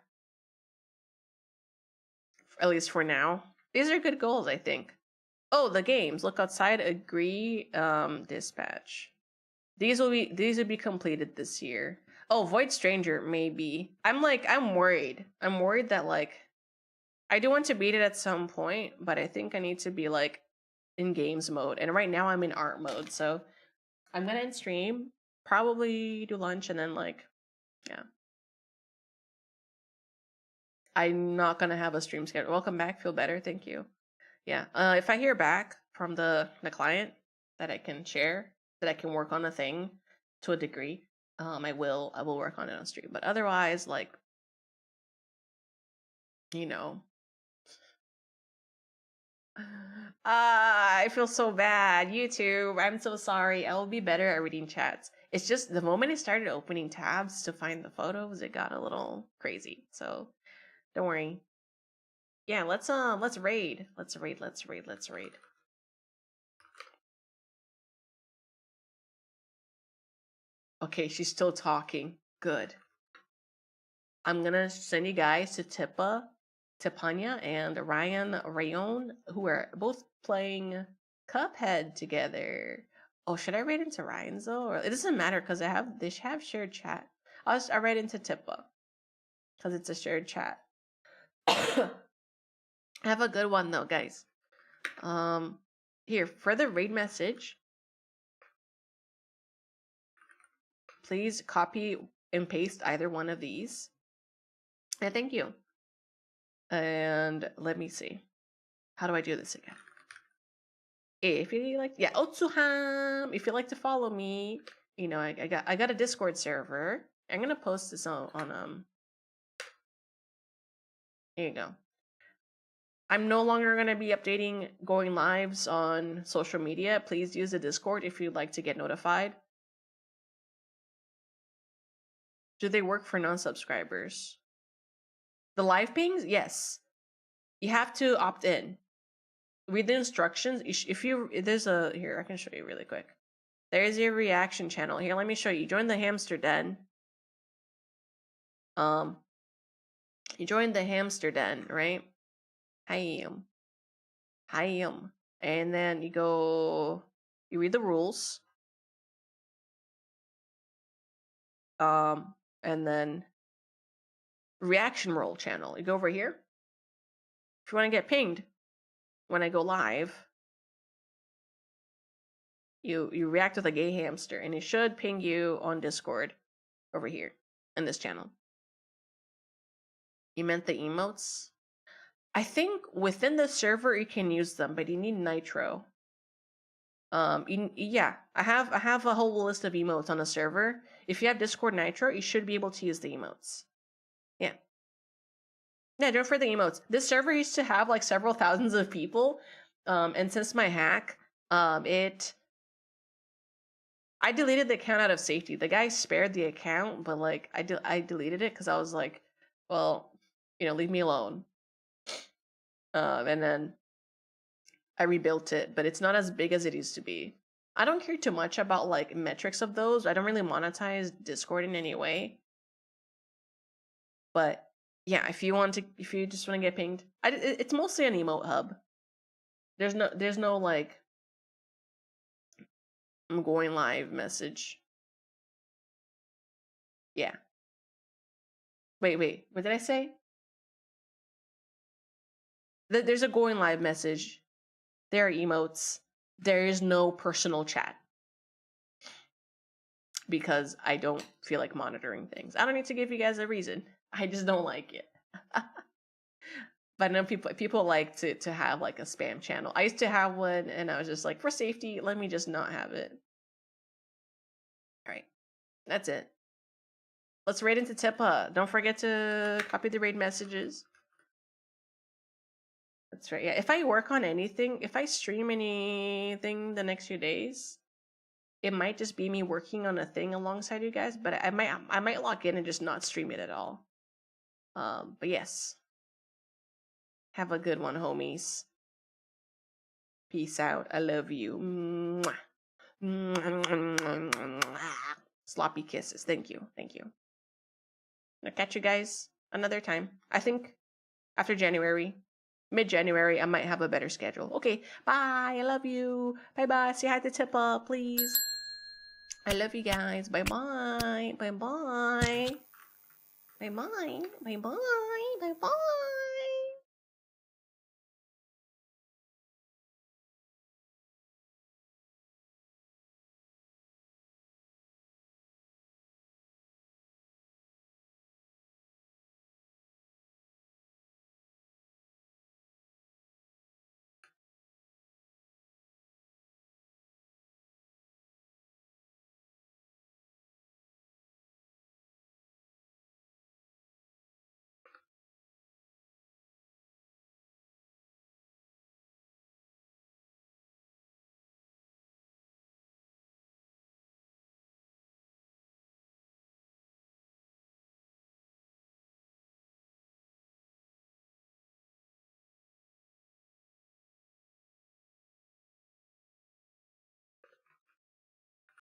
At least for now. These are good goals, I think. Oh, the games. Look outside, agree, dispatch. These will be completed this year. Oh, Void Stranger, maybe. I'm worried. I'm worried that like I do want to beat it at some point, but I think I need to be like in games mode. And right now I'm in art mode, so I'm gonna end stream, probably do lunch, and then like, yeah. I'm not gonna have a stream schedule. Welcome back. Feel better. Thank you. Yeah. If I hear back from the client that I can share, that I can work on a thing to a degree, I will work on it on stream. But otherwise, like, you know, I feel so bad. YouTube, I'm so sorry. I will be better at reading chats. It's just the moment I started opening tabs to find the photos, it got a little crazy. So don't worry. Yeah, let's raid. Let's raid. Okay, she's still talking. Good. I'm gonna send you guys to Tipanya and Ryan Rayon, who are both playing Cuphead together. Oh, should I raid into Ryan's though? Or it doesn't matter because they have shared chat. I'll raid into Tippa because it's a shared chat. Have a good one though, guys. Here for the raid message, please copy and paste either one of these. And thank you. And let me see. How do I do this again? If you like, yeah, Otsuham. If you like to follow me, you know, I got a Discord server. I'm gonna post this on Here you go. I'm no longer gonna be updating going lives on social media. Please use the Discord if you'd like to get notified. Do they work for non-subscribers? The live pings, yes. You have to opt in. Read the instructions. There's a here, I can show you really quick. There's your reaction channel. Here, let me show you. Join the hamster den. You join the hamster den, right? Hi. And then you read the rules. And then reaction roll channel. You go over here. If you want to get pinged when I go live, you react with a gay hamster, and it should ping you on Discord over here in this channel. You meant the emotes? I think within the server you can use them, but you need nitro. Yeah, I have a whole list of emotes on the server. If you have Discord Nitro, you should be able to use the emotes. Yeah. Yeah, don't forget the emotes. This server used to have like several thousands of people. And since my hack, I deleted the account out of safety. The guy spared the account, but like I deleted it because I was like, well, you know, leave me alone. And then I rebuilt it, but it's not as big as it used to be. I don't care too much about like metrics of those. I don't really monetize Discord in any way. But yeah, if you just want to get pinged, it's mostly an emote hub. There's no like I'm going live message. Yeah. Wait. What did I say? There's a going live message. There are emotes. There is no personal chat. Because I don't feel like monitoring things. I don't need to give you guys a reason. I just don't like it. But I know people like to have like a spam channel. I used to have one and I was just like, for safety, let me just not have it. All right. That's it. Let's raid into Tepa. Don't forget to copy the raid messages. That's right. Yeah, if I work on anything, if I stream anything the next few days, it might just be me working on a thing alongside you guys, but I might log in and just not stream it at all. But yes. Have a good one, homies. Peace out. I love you. Sloppy kisses. Thank you. I'll catch you guys another time. I think after January, mid-January, I might have a better schedule. Okay, bye. I love you. Bye-bye. Say hi to Tippa, please. I love you guys. Bye-bye. Bye-bye. Bye-bye. Bye-bye. Bye-bye. Bye-bye.